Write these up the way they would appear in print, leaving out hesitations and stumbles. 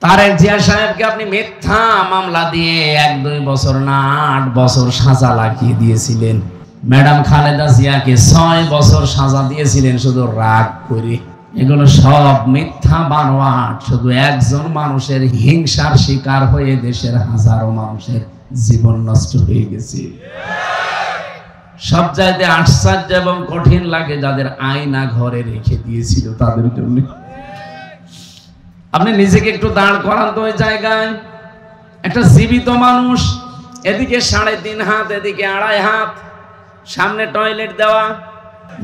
তারেক জিয়া সাহেবকে আপনি মিথ্যা মামলা দিয়ে 1-2 বছর না 8 বছর সাজা লাগিয়ে দিয়েছিলেন। ম্যাডাম খালেদা জিয়াকে 6 বছর সাজা দিয়েছিলেন শুধু রাগ করে। এগুলো সব মিথ্যা বানোয়াট। শুধু একজন মানুষের হিংসার শিকার হয়ে দেশের হাজারো মানুষের জীবন নষ্ট হয়ে গেছে। সব চাইতে আশ্চর্য এবং কঠিন লাগে যাদের আয়না ঘরে রেখে দিয়েছিল তাদের জন্য। আপনি নিজেকে একটু দাঁড় করান তো ওই জায়গায়। একটা জীবিত মানুষ, এদিকে 3.5 হাত, এদিকে 2.5 হাত, সামনে টয়লেট দেওয়া।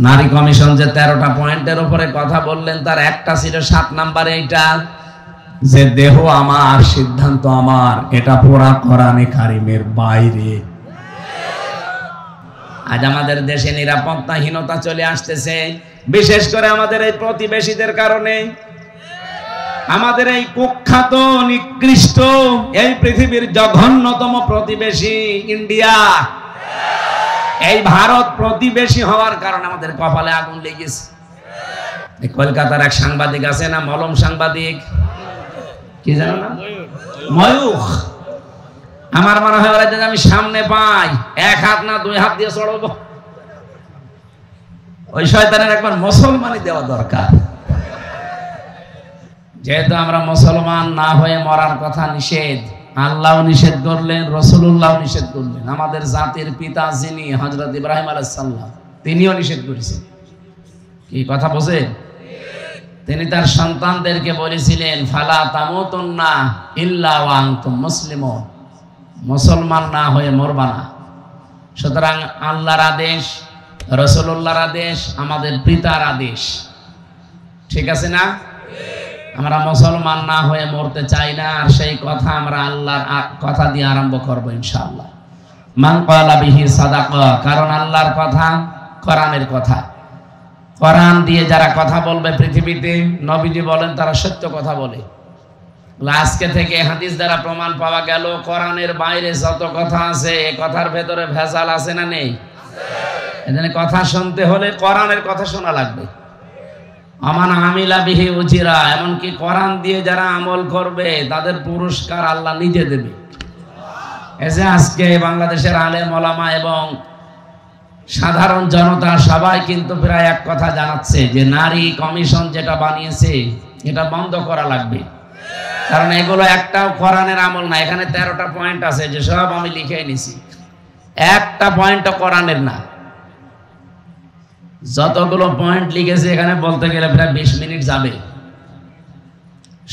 নারী কমিশন যে 13টা পয়েন্টের উপরে কথা বললেন, তার একটা ছিল 7 নম্বরে এইটা যে দেহ আমার, সিদ্ধান্ত আমার। এটা পুরা কোরআনে কারিমের বাইরে। আজ আমাদের দেশে নিরাপত্তাহীনতা চলে আসতেছে, বিশেষ করে আমাদের এই প্রতিবেশীদের কারণে। আমাদের এই কুখ্যাত নিকৃষ্ট এই পৃথিবীর জঘন্যতম প্রতিবেশী ইন্ডিয়া, এই ভারত প্রতিবেশী হওয়ার কারণে আমাদের কপালে আগুন লেগেছে। কলকাতার এক সাংবাদিক আছে না, মলম সাংবাদিক, কি জানো না, ময়ূখ। আমার মনে হয় ওরা যদি আমি সামনে পাই 1 হাত না 2 হাত দিয়ে চড়বো। ওই শয়তানের একবার মুসলমানই দেওয়া দরকার। যেহেতু আমরা মুসলমান না হয়ে মরার কথা নিষেধ, আল্লাহ নিষেধ করলেন, রাসূলুল্লাহ নিষেধ করলেন। আমাদের জাতির পিতা যিনি হযরত ইব্রাহিম আলাইহিস সালাম, তিনিও নিষেধ করেছেন। কি কথা বোঝেন? তিনি তার সন্তানদেরকে বলেছিলেন, ফালা তামুতুন্না ইল্লা ওয়া আনতুম মুসলিমুন, মুসলমান না হয়ে মরবা না। সুতরাং আল্লাহর আদেশ, রাসূলুল্লাহর আদেশ, আমাদের পিতার আদেশ, ঠিক আছে না? আমরা মুসলমান না হয়ে মরতে চাই না। আর সেই কথা আমরা আল্লাহর কথা দিয়ে আরম্ভ করব ইনশাআল্লাহ। মান ক্বালা বিহি সাদাকা, কারণ আল্লাহর কথা, কোরআনের কথা। কোরআন দিয়ে যারা কথা বলবে পৃথিবীতে, নবীজি বলেন তারা সত্য কথা বলে। আজকে থেকে হাদিস দ্বারা প্রমাণ পাওয়া গেল কোরআনের বাইরে যত কথা আছে, এই কথার ভেতরে ভেজাল আছে না নেই? এজন্য কথা শুনতে হলে কোরআনের কথা শোনা লাগবে। আমান আমিলা বিহি উজিরা, এমনকি কোরআন দিয়ে যারা আমল করবে তাদের পুরস্কার আল্লাহ নিজে দেবে। এই যে আজকে বাংলাদেশের আলেম ওলামা এবং সাধারণ জনতা সবাই কিন্তু প্রায় এক কথা জানাচ্ছে যে নারী কমিশন যেটা বানিয়েছে এটা বন্ধ করা লাগবে। কারণ এগুলো একটাও কোরআনের আমল না। এখানে 13টা পয়েন্ট আছে, যে সব আমি লিখে নিছি, একটা পয়েন্টও কোরআনের না। যতগুলো পয়েন্ট লিখেছে এখানে বলতে গেলে প্রায় 20 মিনিট যাবে।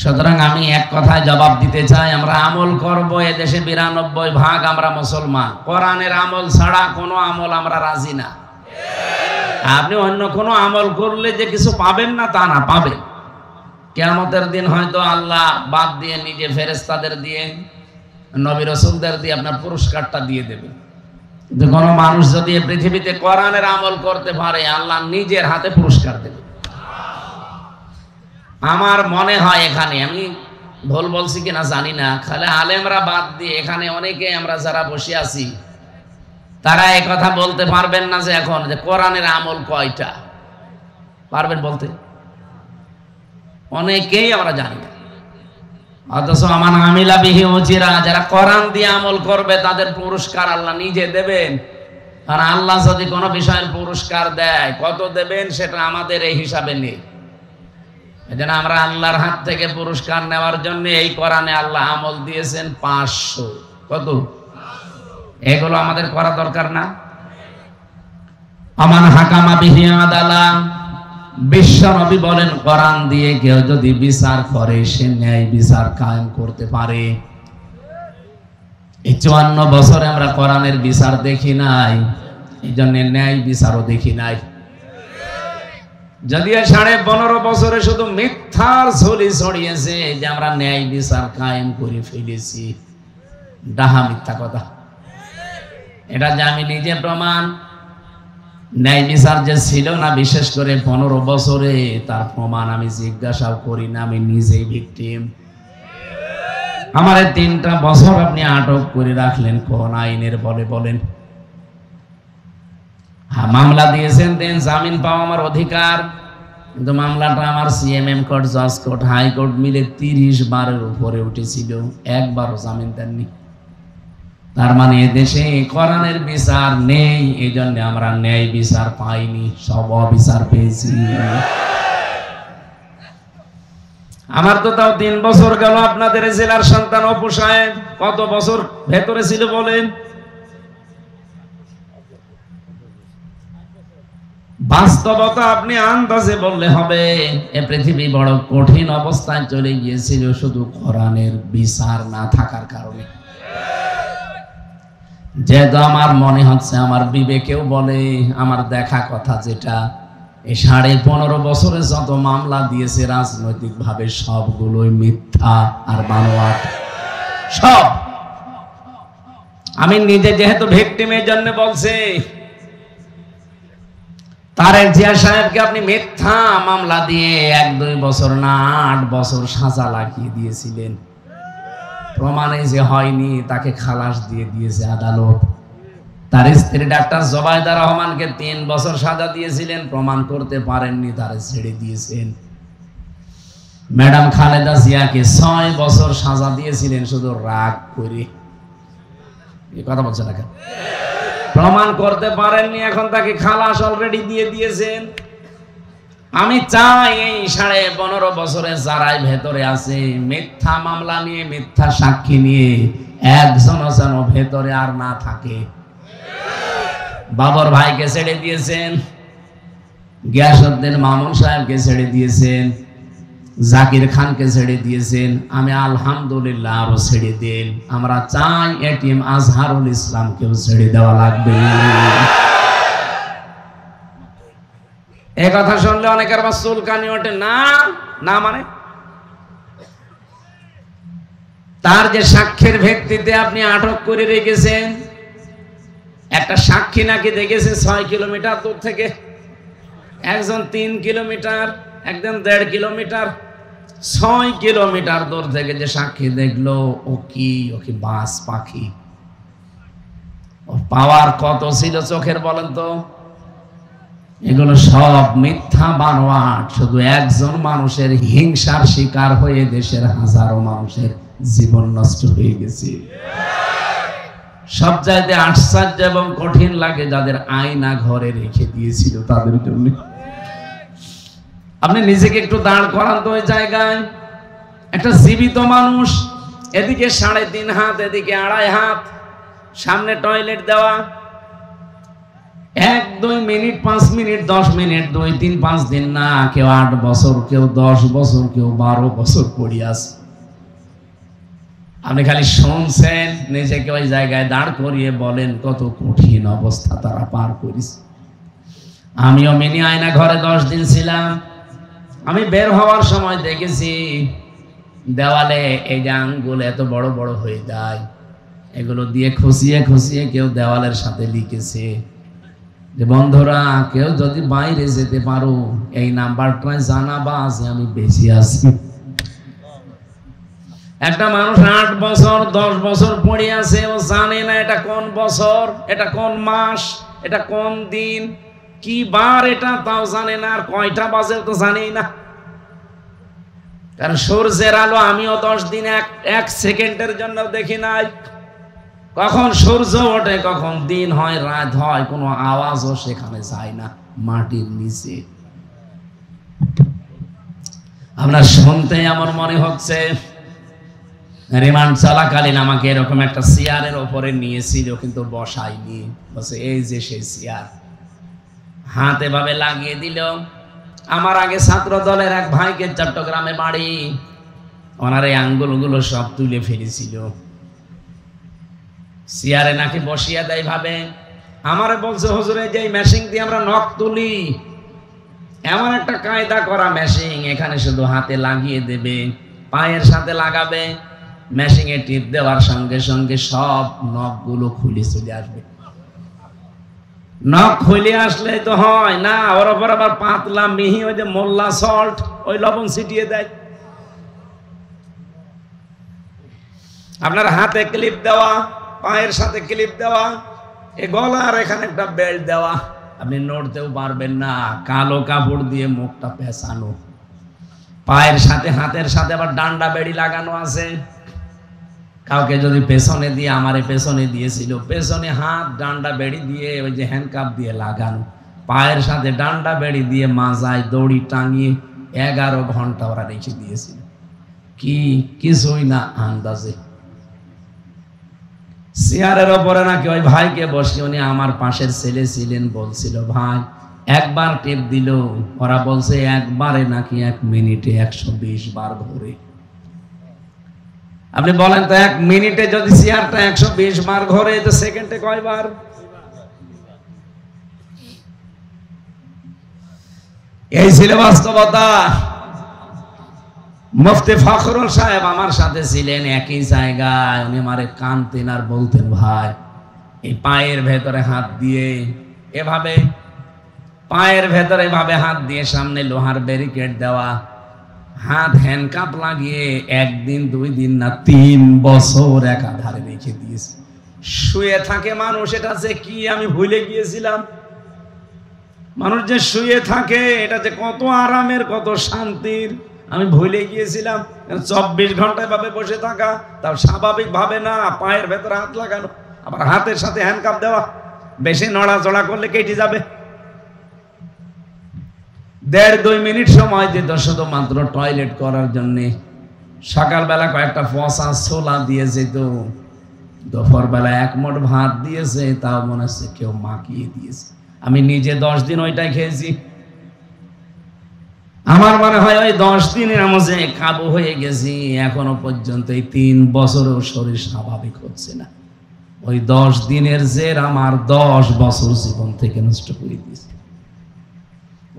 সুতরাং আমি এক কথায় জবাব দিতে চাই, আমরা আমল করব। এদেশে 92% আমরা মুসলমান। কোরআনের আমল ছাড়া কোনো আমল আমরা রাজি না। আপনি অন্য কোনো আমল করলে যে কিছু পাবেন না তা না, পাবেন। কিয়ামতের দিন হয়তো আল্লাহ বাদ দিয়ে নিজে ফেরেশতাদের দিয়ে, নবী রাসূলদের দিয়ে আপনার পুরস্কারটা দিয়ে দেবে। কিন্তু কোন মানুষ যদি পৃথিবীতে কোরআনের আমল করতে পারে, আল্লাহ নিজের হাতে পুরস্কার দেবে। আমার মনে হয়, এখানে আমি ভুল বলছি কিনা জানি না, খালি আলেমরা বাদ দিয়ে এখানে অনেকে আমরা যারা বসে আছি তারা এই কথা বলতে পারবেন না যে এখন যে কোরআনের আমল কয়টা, পারবেন বলতে? অনেকেই আমরা জানি না। অথচ আমান আমিলা বিহি উজিরা, যারা কোরআন দিয়ে আমল করবে তাদের পুরস্কার আল্লাহ নিজে দেবেন। আর আল্লাহ যদি কোনো বিষয়ের পুরস্কার দেয়, কত দেবেন সেটা আমাদের এই হিসাবে নেই। এজন্য আমরা আল্লাহর হাত থেকে পুরস্কার নেওয়ার জন্য এই কোরআনে আল্লাহ আমল দিয়েছেন 500। কত? এগুলো আমাদের করা দরকার না? আমান হাকামা বিহি আদালা, বিশ্ব নবী বলেন কোরআন দিয়ে কেউ যদি বিচার করে, সে ন্যায় বিচার কায়েম করতে পারে। এই 54 বছরে আমরা কোরআনের বিচার দেখি নাই, এই জন্য ন্যায় বিচারও দেখি নাই। যদিও 15.5 বছরে শুধু মিথ্যার ঝুলি ছড়িয়েছে যে আমরা ন্যায় বিচার কায়েম করে ফেলেছি, ডাহা মিথ্যা কথা। এটা যে আমি নিজে প্রমাণ, ন্যায় বিচার যে ছিল না বিশেষ করে 15 বছরে, তার প্রমাণ আমি জিজ্ঞাসাও করি না, আমি নিজেই ভিকটিম। আমার 3টা বছর আপনি আটক করে রাখলেন কোন আইনের বলে বলেন? মামলা দিয়েছেন, দেন জামিন পাওয়া আমার অধিকার। কিন্তু মামলাটা আমার সিএমএম কোর্ট, জজ কোর্ট, হাইকোর্ট মিলে 30 বারের উপরে উঠেছিল, একবারও জামিন দেননি। তার মানে এদেশে কোরআনের বিচার নেই, এই জন্য আমরা ন্যায় বিচার পাইনি, সব অবিচার পেয়েছি। আমার তো তাও 3 বছর গেল। আপনাদের জেলার সন্তান অপু সাহেব কত বছর ভেতরে ছিল বলেন? বাস্তবতা আপনি আন্দাজে বললে হবে। এ পৃথিবী বড় কঠিন অবস্থায় চলে গিয়েছিল শুধু কোরআনের বিচার না থাকার কারণে। যেহেতু আমার মনে হচ্ছে, আমার বিবেকেও বলে, আমার দেখা কথা যেটা, এই 15.5 বছরে যত মামলা দিয়েছে রাজনৈতিক ভাবে সবগুলোই মিথ্যা আর বানোয়াট সব। আমি নিজে যেহেতু ভিকটিমের জন্য বলছি, তারেক জিয়া সাহেবকে আপনি মিথ্যা মামলা দিয়ে 1-2 বছর না 8 বছর সাজা লাগিয়ে দিয়েছিলেন। প্রমাণে যে হয়নি তাকে খালাস দিয়ে দিয়েছে আদালত। তার স্ত্রী ডাক্তার জোবাইদা রহমানকে 3 বছর সাজা দিয়েছিলেন, প্রমাণ করতে পারেননি, তারে ছেড়ে দিয়েছেন। ম্যাডাম খালেদা জিয়াকে 6 বছর সাজা দিয়েছিলেন শুধু রাগ করে। এই কথা বলছেন না কেন? প্রমাণ করতে পারেননি, এখন তাকে খালাস অলরেডি দিয়ে দিয়েছেন। আমি চাই এই 15.5 বছরে যারাই ভেতরে আছে মিথ্যা মামলা নিয়ে, মিথ্যা সাক্ষী নিয়ে, একজন যেন ভেতরে আর না থাকে। বাবর ভাইকে ছেড়ে দিয়েছেন, গিয়াসউদ্দিন মামুন সাহেবকে ছেড়ে দিয়েছেন, জাকির খানকে ছেড়ে দিয়েছেন। আমি আলহামদুলিল্লাহ আরো ছেড়ে দেন। আমরা চাই এটিএম আজহারুল ইসলামকেও ছেড়ে দেওয়া লাগবে। এই কথা শুনলে অনেকের আবার চুলকানি ওঠে। না না মানে তার যে সাক্ষ্যের ভিত্তিতে আপনি আটক করে রেখেছেন, একটা সাক্ষী নাকি দেখেছে 6 কিলোমিটার দূর থেকে, একজন 3 কিলোমিটার, একজন 1.5 কিলোমিটার, 6 কিলোমিটার দূর থেকে যে সাক্ষী দেখলো, ও কি বাস পাখি? ও পাওয়ার কত ছিল চোখের বলেন তো? এগুলো সব মিথ্যা বানোয়াট। শুধু একজন মানুষের হিংসার শিকার হয়ে দেশের হাজারো মানুষের জীবন নষ্ট হয়ে গেছে। সব চাইতে আশ্চর্য এবং কঠিন লাগে যাদের আয়না ঘরে রেখে দিয়েছিল তাদের জন্য। আপনি নিজেকে একটু দাঁড় করান তো ওই জায়গায়। একটা জীবিত মানুষ, এদিকে 3.5 হাত, এদিকে 2.5 হাত, সামনে টয়লেট দেওয়া, 1-2 মিনিট, 5 মিনিট, 10 মিনিট, 2-3-5 দিন না, কেউ 8 বছর, কেউ 10 বছর, কেউ 12 বছর পড়ে আছে। আপনি খালি শুনছেন, নিজেকে ওই জায়গায় দাঁড় করিয়ে বলেন কত কঠিন অবস্থা তারা পার করেছে। আমিও মিনি আয়না ঘরে 10 দিন ছিলাম। আমি বের হওয়ার সময় দেখেছি দেওয়ালে এই যে আঙ্গুল এত বড় বড় হয়ে যায়, এগুলো দিয়ে খুশিয়ে খুশিয়ে কেউ দেওয়ালের সাথে লিখেছে যে বন্ধুরা কেউ যদি বাইরে যেতে পারো এই নাম্বারটায় জানাবা যে আমি বেঁচে আছি। একটা মানুষ 8 বছর 10 বছর পড়ে আছে, ও জানে না এটা কোন বছর, এটা কোন মাস, এটা কোন দিন, কি বার, এটা তাও জানে না, আর কয়টা বাজে তো জানেই না। কারণ সূর্যের আলো আমিও 10 দিন 1 সেকেন্ডের জন্য দেখি নাই। কখন সূর্য ওঠে, কখন দিন হয়, রাত হয়, কোনো আওয়াজও সেখানে যায় না মাটির নিচে। আমরা শুনতে আমার মনে হচ্ছে রিমান্ড চলাকালীন আমাকে এরকম একটা চেয়ারের ওপরে নিয়েছিল, কিন্তু বসাইনি। বসে এই যে সেই চেয়ার, হাত এভাবে লাগিয়ে দিল। আমার আগে ছাত্র দলের এক ভাইকে চট্টগ্রামে বাড়ি, ওনার এই আঙ্গুলগুলো সব তুলে ফেলেছিল। চেয়ারে নাকি বসিয়ে দেয় ভাবে। আমারে বলছে হুজুরে যে মেশিন দিয়ে আমরা নখ তুলি, এমন একটা কায়দা করা মেশিন, এখানে শুধু হাতে লাগিয়ে দেবে, পায়ের সাথে লাগাবে, মেশিনে টিপ দেওয়ার সঙ্গে সঙ্গে সব নখগুলো খুলে চলে আসবে। নখ খুলে আসলে তো হয় না, ওর ওপর আবার পাতলা মিহি ওই যে মোল্লা সল্ট, ওই লবণ ছিটিয়ে দেয়। আপনার হাতে ক্লিপ দেওয়া, পায়ের সাথে ক্লিপ দেওয়া, এ গলার এখানে একটা বেল্ট দেওয়া, আপনি নড়তেও পারবেন না, কালো কাপড় দিয়ে মুখটা পেঁচানো, পায়ের সাথে হাতের সাথে আবার ডান্ডা বেড়ি লাগানো আছে। কাউকে যদি পেছনে দিয়ে, আমারে পেছনে দিয়েছিল, পেছনে হাত ডান্ডা বেড়ি দিয়ে ওই যে হ্যান্ডকাপ দিয়ে লাগানো, পায়ের সাথে ডান্ডা বেড়ি দিয়ে মাজায় দড়ি টাঙিয়ে 11 ঘন্টা ওরা রেখে দিয়েছিল। কি কিছুই না আন্দাজে। চেয়ারের ওপরে নাকি ওই ভাইকে বসে, উনি আমার পাশের ছেলে ছিলেন, বলছিল ভাই একবার টেপ দিল, ওরা বলছে একবারে নাকি 1 মিনিটে 120 বার ঘোরে। আপনি বলেন তো 1 মিনিটে যদি চেয়ারটা 120 বার ঘোরে, তো সেকেন্ডে কয়বার? এই ছিল বাস্তবতা। মুফতি ফখরুল সাহেব আমার সাথে ছিলেন একই জায়গায়, উনি আমারে কানতেন আর বলতেন ভাই এই পায়ের ভেতরে হাত দিয়ে এভাবে, পায়ের ভেতরে এভাবে হাত দিয়ে, সামনে লোহার ব্যারিকেড দেওয়া, হাত হ্যান্ডকাপ লাগিয়ে 1 দিন 2 দিন না 3 বছর একাধারে রেখে দিয়েছে। শুয়ে থাকে মানুষ, এটা যে কি আমি ভুলে গিয়েছিলাম। মানুষ যে শুয়ে থাকে এটা যে কত আরামের, কত শান্তির, আমি ভুলে গিয়েছিলাম। 24 ঘন্টা এভাবে বসে থাকা, তাও স্বাভাবিক ভাবে না, পায়ের ভেতরে হাত লাগানো, আবার হাতের সাথে হ্যান্ডকাপ দেওয়া, বেশি নড়াচড়া করলে কেটে যাবে। 1.5-2 মিনিট সময় দিত শুধুমাত্র টয়লেট করার জন্য। সকালবেলা কয়েকটা পচা ছোলা দিয়ে যেত, দুপুর বেলা 1 মুঠ ভাত দিয়েছে, তাও মনে হচ্ছে কেউ মাখিয়ে দিয়েছে। আমি নিজে 10 দিন ওইটাই খেয়েছি। আমার মনে হয় ওই 10 দিনের মধ্যে কাবু হয়ে গেছি। এখনো পর্যন্ত এই 3 বছরেও শরীর স্বাভাবিক হচ্ছে না। ওই 10 দিনের জের আমার 10 বছর জীবন থেকে নষ্ট করে দিয়েছে।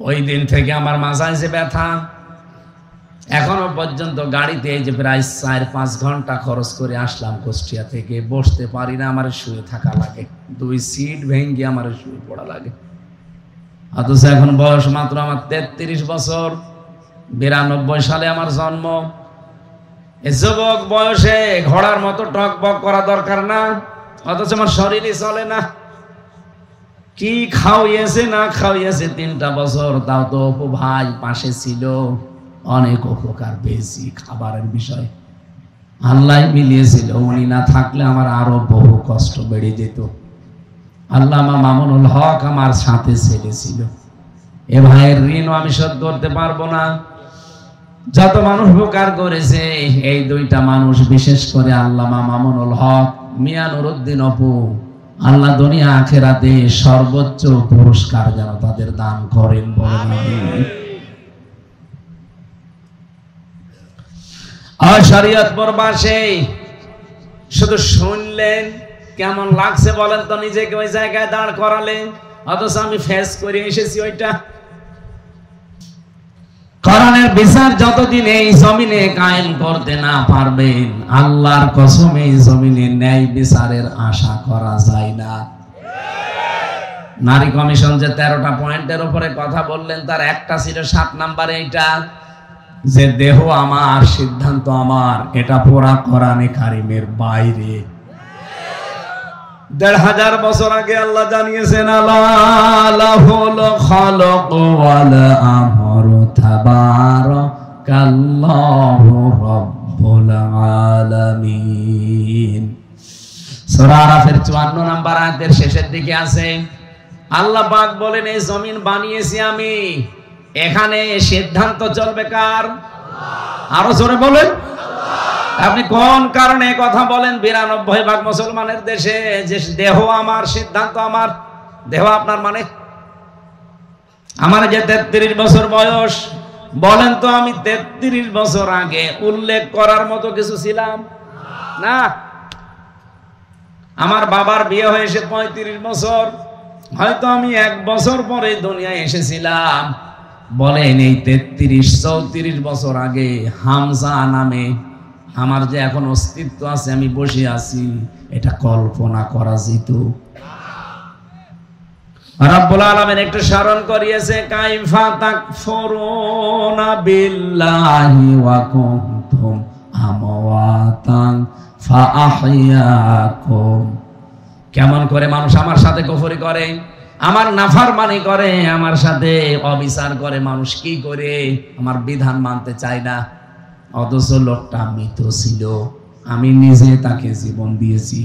ওই দিন থেকে আমার মাথায় যে ব্যথা, এখনো পর্যন্ত গাড়িতে এই যে প্রায় 4-5 ঘন্টা খরচ করে আসলাম কুষ্টিয়া থেকে, বসতে পারি না, আমার শুয়ে থাকা লাগে, 2 সিট ভেঙে আমার শুয়ে পড়া লাগে। অথচ এখন বয়স মাত্র আমার 33 বছর, 92 সালে আমার জন্ম। এই যুবক বয়সে ঘোড়ার মতো টক বক করা দরকার না, অথচ আমার শরীরই চলে না। কি খাওয়াইয়েছে না খাওয়াইয়েছে 3টা বছর, তাও তো অপু ভাই পাশে ছিল, অনেক উপকার পেয়েছি খাবারের বিষয়, আল্লাহ মিলিয়েছিল। উনি না থাকলে আমার আরো বহু কষ্ট বেড়ে যেত। আল্লামা মামুনুল হক আমার সাথে ছেলে ছিল। এ ভাইয়ের ঋণও আমি শোধ করতে পারবো না। যত মানুষ উপকার করেছে, এই 2টা মানুষ, বিশেষ করে আল্লামা মামুনুল হক, মিয়া নুরুদ্দিন অপু, আল্লাহ দুনিয়া আখিরাতে সর্বোচ্চ পুরস্কার যেন তাদের দান করেন, বলেন আমিন। শরীয়তপুর বাসে শুধু শুনলেন, কেমন লাগছে বলেন তো নিজেকে ওই জায়গায় দাঁড় করালেন, অথচ আমি ফেস করে এসেছি ওইটা। কোরআনের বিচার যতদিন এই জমিনে কায়েম করতে না পারবেন, আল্লাহর কসম এই জমিনে ন্যায় বিচারের আশা করা যায় না। নারী কমিশন যে 13টা পয়েন্টের উপরে কথা বললেন, তার একটা ছিল 7 নম্বরে এইটা যে দেহ আমার, সিদ্ধান্ত আমার, এটা পুরা কোরআনে কারিমের বাইরে। 1500 বছর আগে আল্লাহ জানিয়েছেন, আলাহুল খালাকু ওয়াল আমরু তাবারাকাল্লাহু রাব্বুল আলামিন। সূরা আরাফের 54 নম্বর আয়াতের শেষের দিকে আছে, আল্লাহ পাক বলেন এই জমিন বানিয়েছি আমি, এখানে সিদ্ধান্ত চলবে কার? আরো জোরে বলেন। আপনি কোন কারণে কথা বলেন 92% মুসলমানের দেশে যে দেহ আমার, সিদ্ধান্ত আমার? দেহ আপনার মানে? আমার যে 33 বছর বয়স, বলেন তো আমি 33 বছর আগে উল্লেখ করার মতো কিছু ছিলাম না? আমার বাবার বিয়ে হয়েছে 35 বছর, হয়তো আমি 1 বছর পরে দুনিয়ায় এসেছিলাম। বলেন এই 33-34 বছর আগে হামজা নামে আমার যে এখন অস্তিত্ব আছে, আমি বসে আছি, এটা কল্পনা করা যেত? রব্বুল আলামিন একটু স্মরণ করিয়েছে, কাইফা তাকফুরুনা বিল্লাহি ওয়া কুনতুম আমওয়াতান ফাআহইয়াকুম। কেমন করে মানুষ আমার সাথে কুফরি করে? আমার নাফরমানি করে, আমার সাথে অবিচার করে, মানুষ কি করে আমার বিধান মানতে চায় না। অথচ লোকটা মৃত ছিল, আমি নিজে তাকে জীবন দিয়েছি।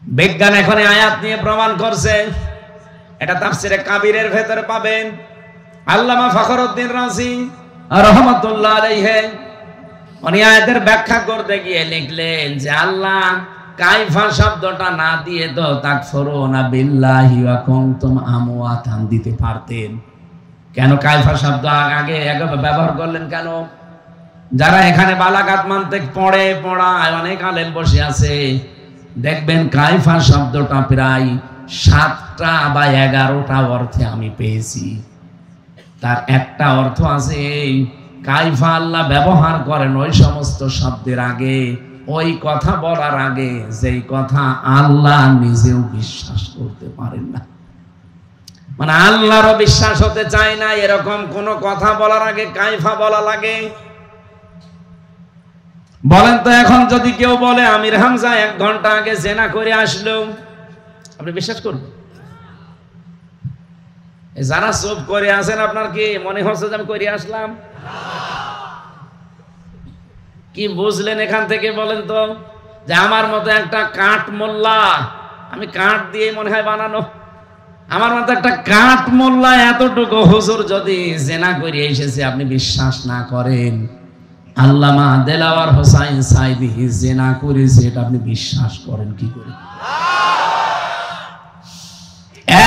বিজ্ঞান এখন আয়াত নিয়ে প্রমাণ করছে, এটা তাফসিরে কাবিরের ভেতরে পাবেন। আল্লামা ফখরুদ্দিন রাজি রাহমাতুল্লাহ আলাইহি উনি আয়াতের ব্যাখ্যা করতে গিয়ে লিখলেন যে আল্লাহ কাইফা শব্দটা না দিয়ে তো তাকফুরুনা বিল্লাহি ওয়া কুনতুম আমওয়াতান দিতে পারতেন। কেন কাইফা শব্দ আগে ব্যবহার করলেন কেন? যারা এখানে বালাগাত মানতিক পড়ায় অনেক আলেম বসে আছে, দেখবেন কাইফা শব্দটা প্রায় 7টা বা 11টা অর্থে আমি পেয়েছি। তার একটা অর্থ আছে এই কাইফা আল্লাহ ব্যবহার করেন ওই সমস্ত শব্দের আগে, ওই কথা বলার আগে যেই কথা আল্লাহ নিজেও বিশ্বাস করতে পারেন না, মানে আল্লাহরও বিশ্বাস হতে চায় না, এরকম কোন কথা বলার আগে কাইফা বলা লাগে। বলেন তো এখন যদি কেউ বলে আমির হামজা 1 ঘন্টা আগে জেনা করে আসলো, আপনি বিশ্বাস করবেন? যারা চুপ করে আছেন আপনার কি মনে হচ্ছে যে আমি করে আসলাম? কি বুঝলেন এখান থেকে বলেন তো? যে আমার মতো একটা কাঠ মোল্লা, আমি কাঠ দিয়ে মনে হয় বানানো, আমার মতো একটা কাঠ মোল্লা এতটুকু হুজুর যদি জেনা করে এসেছে আপনি বিশ্বাস না করেন, আল্লামা দেলাওয়ার হোসাইন সাইদি জেনা করেছে এটা আপনি বিশ্বাস করেন কি করে?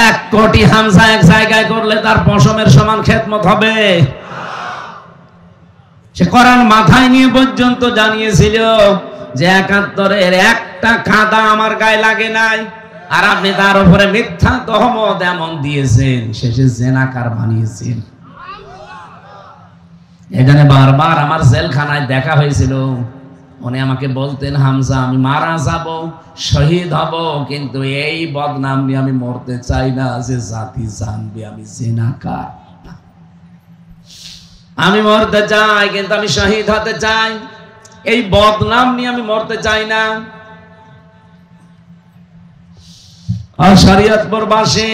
1 কোটি হামজা এক জায়গায় করলে তার পশমের সমান খেদমত হবে? সে কোরআন মাথায় নিয়ে পর্যন্ত জানিয়েছিল যে 71-এর একটা কাদা আমার গায়ে লাগে নাই, আর আপনি তার উপরে মিথ্যা তহমত এমন দিয়েছেন, শেষে জেনাকার বানিয়েছেন। এখানে বারবার আমার জেলখানায় দেখা হয়েছিল, উনি আমাকে বলতেন হামজা আমি মারা যাব, শহীদ হব, কিন্তু এই বদনাম নিয়ে আমি মরতে চাই না যে জাতি জানবে আমি জেনাকার। আমি মরতে চাই কিন্তু আমি শহীদ হতে চাই, এই বদনাম নিয়ে আমি মরতে চাই না। আর শরীয়তপুরবাসী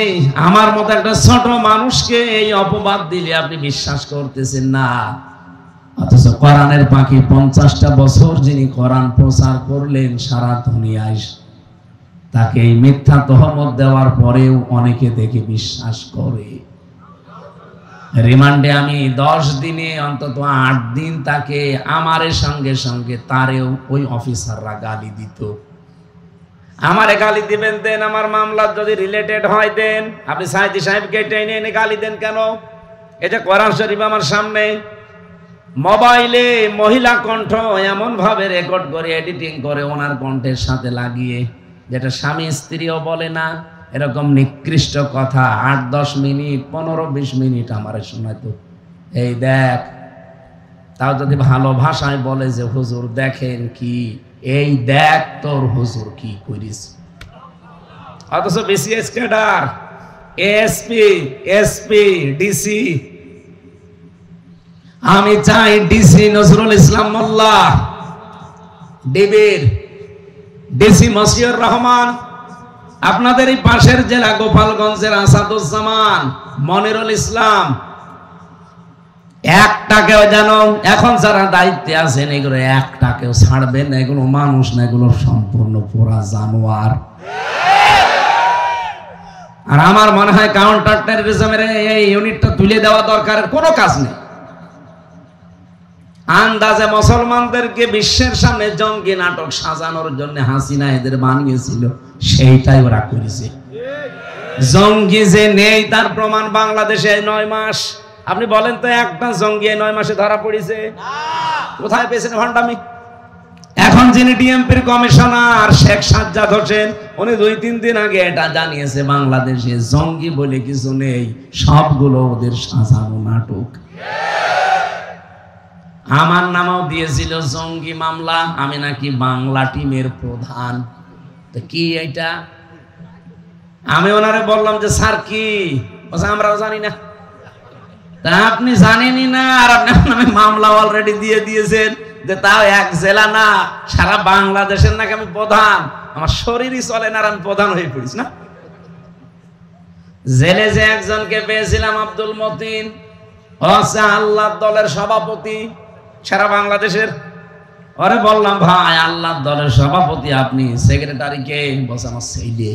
আমার মতো একটা ছোট মানুষকে এই অপবাদ দিলে আপনি বিশ্বাস করতেছেন না, অথচ কোরআনের পাখি 50টা বছর যিনি কোরআন প্রচার করলেন সারা দুনিয়ায়, তাকে এই মিথ্যা তহমত দেওয়ার পরেও অনেকে দেখে বিশ্বাস করে। রিমান্ডে আমি 10 দিনে অন্তত 8 দিন তাকে আমারের সঙ্গে সঙ্গে তারেও ওই অফিসাররা গালি দিত। আমারে গালি দিবেন দেন, আমার মামলা যদি রিলেটেড হয় দেন, আপনি সাইদি সাহেবকে টেনে এনে গালি দেন কেন? এটা কোরআন শরীফ আমার সামনে, মোবাইলে মহিলা কণ্ঠ এমন ভাবে রেকর্ড করে এডিটিং করে ওনার কণ্ঠের সাথে লাগিয়ে, যেটা স্বামী স্ত্রীও বলে না এরকম নিকৃষ্ট কথা 8-10 মিনিট 15-20 মিনিট আমারে শোনাতো। এই দেখ, তাও যদি ভালো ভাষায় বলে যে হুজুর দেখেন কি, এই দেখ তোর হুজুর কি করিস। অথচ BCS cadre, SP, SP, DC, আমি চাই ডিসি নজরুল ইসলাম মোল্লা, ডিবির ডিসি মশিউর রহমান, আপনাদের এই পাশের জেলা গোপালগঞ্জের আসাদুজ্জামান, মনিরুল ইসলাম, একটাকেও যেন এখন যারা দায়িত্বে আছেন এগুলো একটাকেও ছাড়বেন না, এগুলো মানুষ না, এগুলো সম্পূর্ণ পুরা জানোয়ার। আর আমার মনে হয় কাউন্টার টেররিজমের এই ইউনিটটা তুলে দেওয়া দরকারের কোনো কাজ নেই। আন্দাজে মুসলমানদেরকে বিশ্বের সামনে জঙ্গি নাটক সাজানোর জন্য হাসিনা এদের বানিয়েছিল, সেইটাই ওরা করেছে। জঙ্গি যে নেই তার প্রমাণ বাংলাদেশে 9 মাস। আপনি বলেন তো একটা জঙ্গি 9 মাসে ধরা পড়েছে? কোথায় পেয়েছেন ভণ্ডামি? এখন যিনি ডিএমপির কমিশনার শেখ সাজ্জাদ হোসেন, উনি 2-3 দিন আগে এটা জানিয়েছে বাংলাদেশে জঙ্গি বলে কিছু নেই, সবগুলো ওদের সাজানো নাটক। আমার নামও দিয়েছিল জঙ্গি মামলা, আমি নাকি বাংলা টিমের প্রধান। তো কি এটা? আমি ওনারে বললাম যে স্যার কি, আমরাও জানি না। তা আপনি জানেনই না, আর আপনার নামে মামলা অলরেডি দিয়ে দিয়েছেন, যে তাও 1 জেলা না সারা বাংলাদেশের নাকি আমি প্রধান। আমার শরীরই চলে না আর আমি প্রধান হয়ে পড়িস না। জেলে যে একজনকে পেয়েছিলাম আব্দুল মতিন, আল্লাহ দলের সভাপতি সারা বাংলাদেশের। ওরে বললাম ভাই আল্লাহ দলের সভাপতি আপনি, সেক্রেটারি কে? বলছে আমার ছেলে।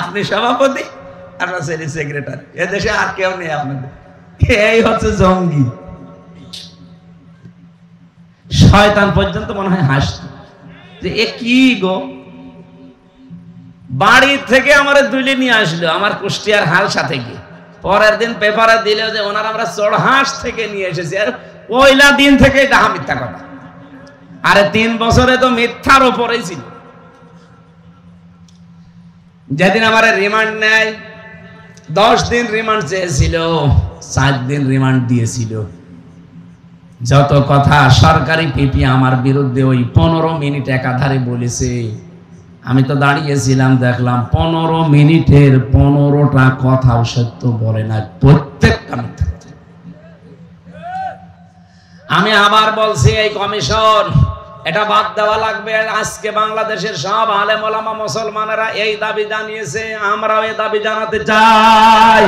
আপনি সভাপতি, আপনার ছেলে সেক্রেটারি, এদেশে আর কেউ নেই আপনাদের। এই হচ্ছে জঙ্গি। শয়তান পর্যন্ত মনে হয় হাসত যে এ কি গো, বাড়ি থেকে আমার দুইলে নিয়ে আসলো আমার কুষ্টিয়ার হালসা থেকে। পরের দিন পেপারে দিল যে ওনার আমরা চড়হাঁস থেকে নিয়ে এসেছি। আর ওইলা দিন থেকে এটা মিথ্যা কথা। আরে 3 বছরে তো মিথ্যার উপরেই ছিল। যেদিন আমার রিমান্ড নেয়, 10 দিন রিমান্ড চেয়েছিল, 7 দিন রিমান্ড দিয়েছিল। যত কথা সরকারি পিপি আমার বিরুদ্ধে ওই 15 মিনিট একাধারে বলেছে। আমি তো দাঁড়িয়েছিলাম, দেখলাম 15 মিনিটের 15টা কথাও সত্য বলে না, প্রত্যেকটা মিথ্যা। আমি আবার বলছি এই কমিশন এটা বাদ দেওয়া লাগবে। আজকে বাংলাদেশের সব আলেম ওলামা মুসলমানেরা এই দাবি জানিয়েছে, আমরাও এই দাবি জানাতে চাই।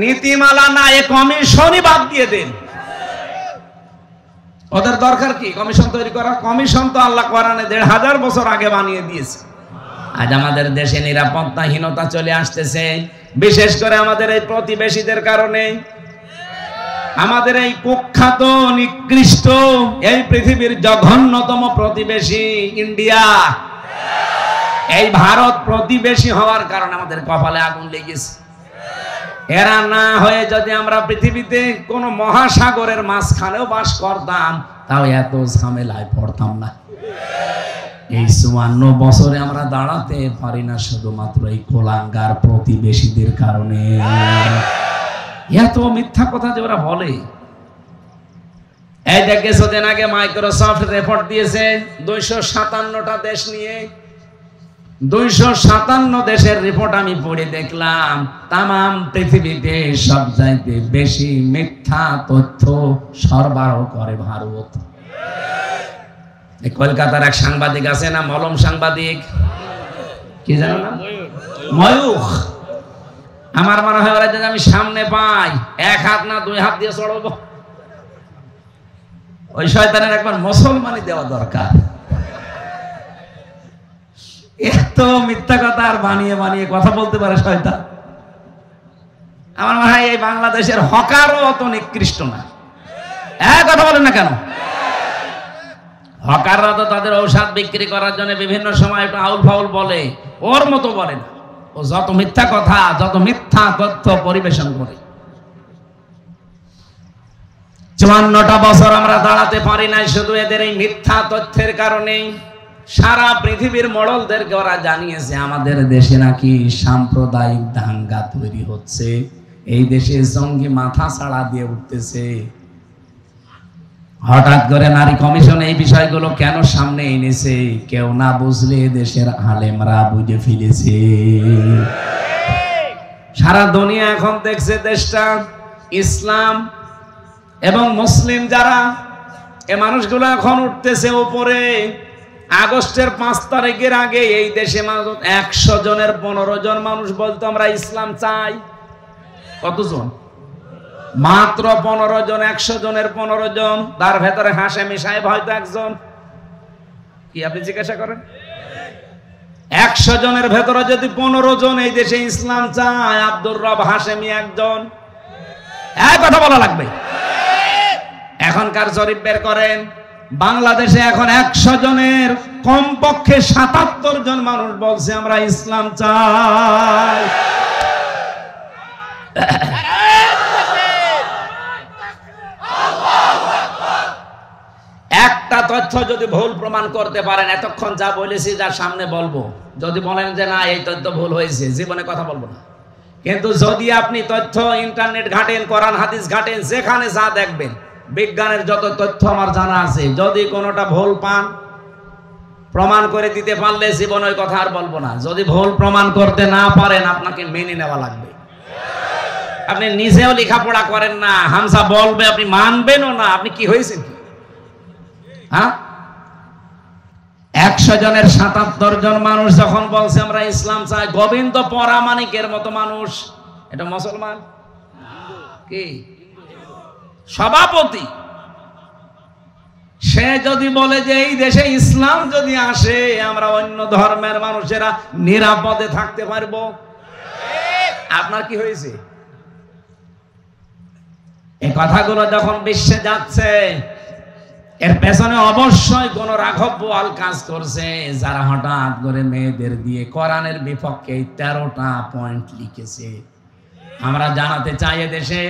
নীতিমালা না, এই কমিশনই বাদ দিয়ে দেন। ওদের দরকার কি কমিশন তৈরি করা? কমিশন তো আল্লাহ কোরআনে 1500 বছর আগে বানিয়ে দিয়েছে। আজ আমাদের দেশে নিরাপত্তাহীনতা চলে আসতেছে, বিশেষ করে আমাদের এই প্রতিবেশীদের কারণে। আমাদের এই কুখ্যাত নিকৃষ্ট এই পৃথিবীর জঘন্যতম প্রতিবেশী ইন্ডিয়া, এই ভারত প্রতিবেশী হওয়ার কারণে আমাদের কপালে আগুন লেগেছে। এরা না হয়ে যদি আমরা পৃথিবীতে কোন মহাসাগরের মাঝখানেও বাস করতাম, তাও এত ঝামেলায় পড়তাম না। এই 54 বছরে আমরা দাঁড়াতে পারি না শুধুমাত্র এই কোলাঙ্গার প্রতিবেশীদের কারণে। এত মিথ্যা কথা যে ওরা বলে। এই যে কিছুদিন আগে মাইক্রোসফট রিপোর্ট দিয়েছে 257টা দেশ নিয়ে। 257 দেশের রিপোর্ট আমি পড়ে দেখলাম, তামাম পৃথিবীতে সব চাইতে বেশি মিথ্যা তথ্য সরবরাহ করে ভারত। কলকাতার এক সাংবাদিক আছে না, মলম সাংবাদিক, কি জানো না, ময়ূখ। আমার মনে হয় ওরা যদি আমি সামনে পাই, 1 হাত না 2 হাত দিয়ে চড়বো। ওই শয়তানের একবার মুসলমানি দেওয়া দরকার। এত মিথ্যা কথা আর বানিয়ে বানিয়ে কথা বলতে পারে শয়তান। আমার মনে হয় এই বাংলাদেশের হকারও অত নিকৃষ্ট না। কথা বলেন না কেন? হকাররা তো তাদের ঔষধ বিক্রি করার জন্য বিভিন্ন সময় একটু আউল ফাউল বলে, ওর মতো বলে না। ও যত মিথ্যা কথা, যত মিথ্যা তথ্য পরিবেশন করে। 54টা বছর আমরা দাঁড়াতে পারি নাই শুধু এদের এই মিথ্যা তথ্যের কারণেই। সারা পৃথিবীর মডলদেরকে ওরা জানিয়েছে আমাদের দেশে নাকি সাম্প্রদায়িক দাঙ্গা তৈরি হচ্ছে, এই দেশে জঙ্গি মাথা ছাড়া দিয়ে উঠতেছে। হঠাৎ করে নারী কমিশন এই বিষয়গুলো কেন সামনে এনেছে? কেউ না বুঝলে দেশের আলেমরা বুঝে ফেলেছে। সারা দুনিয়া এখন দেখছে দেশটা ইসলাম এবং মুসলিম যারা, এ মানুষগুলো এখন উঠতেছে উপরে। আগস্টের 5 তারিখের আগে এই দেশে 100 জনের 15 জন মানুষ বলতো আমরা ইসলাম চাই। কতজন? মাত্র 15 জন। 100 জনের 15 জন। তার ভেতরে হাশেমি সাহেব হয়তো একজন। কি আপনি জিজ্ঞাসা করেন? 100 জনের ভেতরে যদি 15 জন এই দেশে ইসলাম চায়, আব্দুর রব হাশেমি একজন। কথা বলা লাগবে। এখনকার জরিপ বের করেন, বাংলাদেশে এখন 100 জনের কমপক্ষে 77 জন মানুষ বলছে আমরা ইসলাম চাই। একটা তথ্য যদি ভুল প্রমাণ করতে পারেন, এতক্ষণ যা বলেছি, যা সামনে বলবো, যদি বলেন যে না এই তথ্য ভুল হয়েছে, জীবনে কথা বলবো না। কিন্তু যদি আপনি তথ্য ইন্টারনেট ঘাটেন, কোরআন হাদিস ঘাটেন, যেখানে যা দেখবেন, বিজ্ঞানের যত তথ্য আমার জানা আছে, যদি কোনোটা ভুল পান, প্রমাণ করে দিতে পারলে জীবনে ওই কথা আর বলবো না। যদি ভুল প্রমাণ করতে না পারেন, আপনাকে মেনে নেওয়া লাগবে। আপনি নিজেও লেখাপড়া করেন না, হামসা বলবে, আপনি মানবেনও না। আপনি কি হয়েছেন? 100 150 জনের 77 জন মানুষ যখন বলছে আমরা ইসলাম চাই, গোবিন্দ পরামানিকের মতো মানুষ, এটা মুসলমান কি সভাপতি, সে যদি বলে যে এই দেশে ইসলাম যদি আসে আমরা অন্য ধর্মের মানুষেরা নিরাপদে থাকতে পারবো, আপনার কি হয়েছে? এই কথাগুলো যখন বিশ্বে যাচ্ছে, এর পেছনে অবশ্যই কোন রাঘব বোয়াল কাজ করছে, যারা হঠাৎ করে মেয়েদের দিয়ে কোরআনের বিপক্ষে 13টা পয়েন্ট লিখেছে। আমরা জানাতে চাই দেশে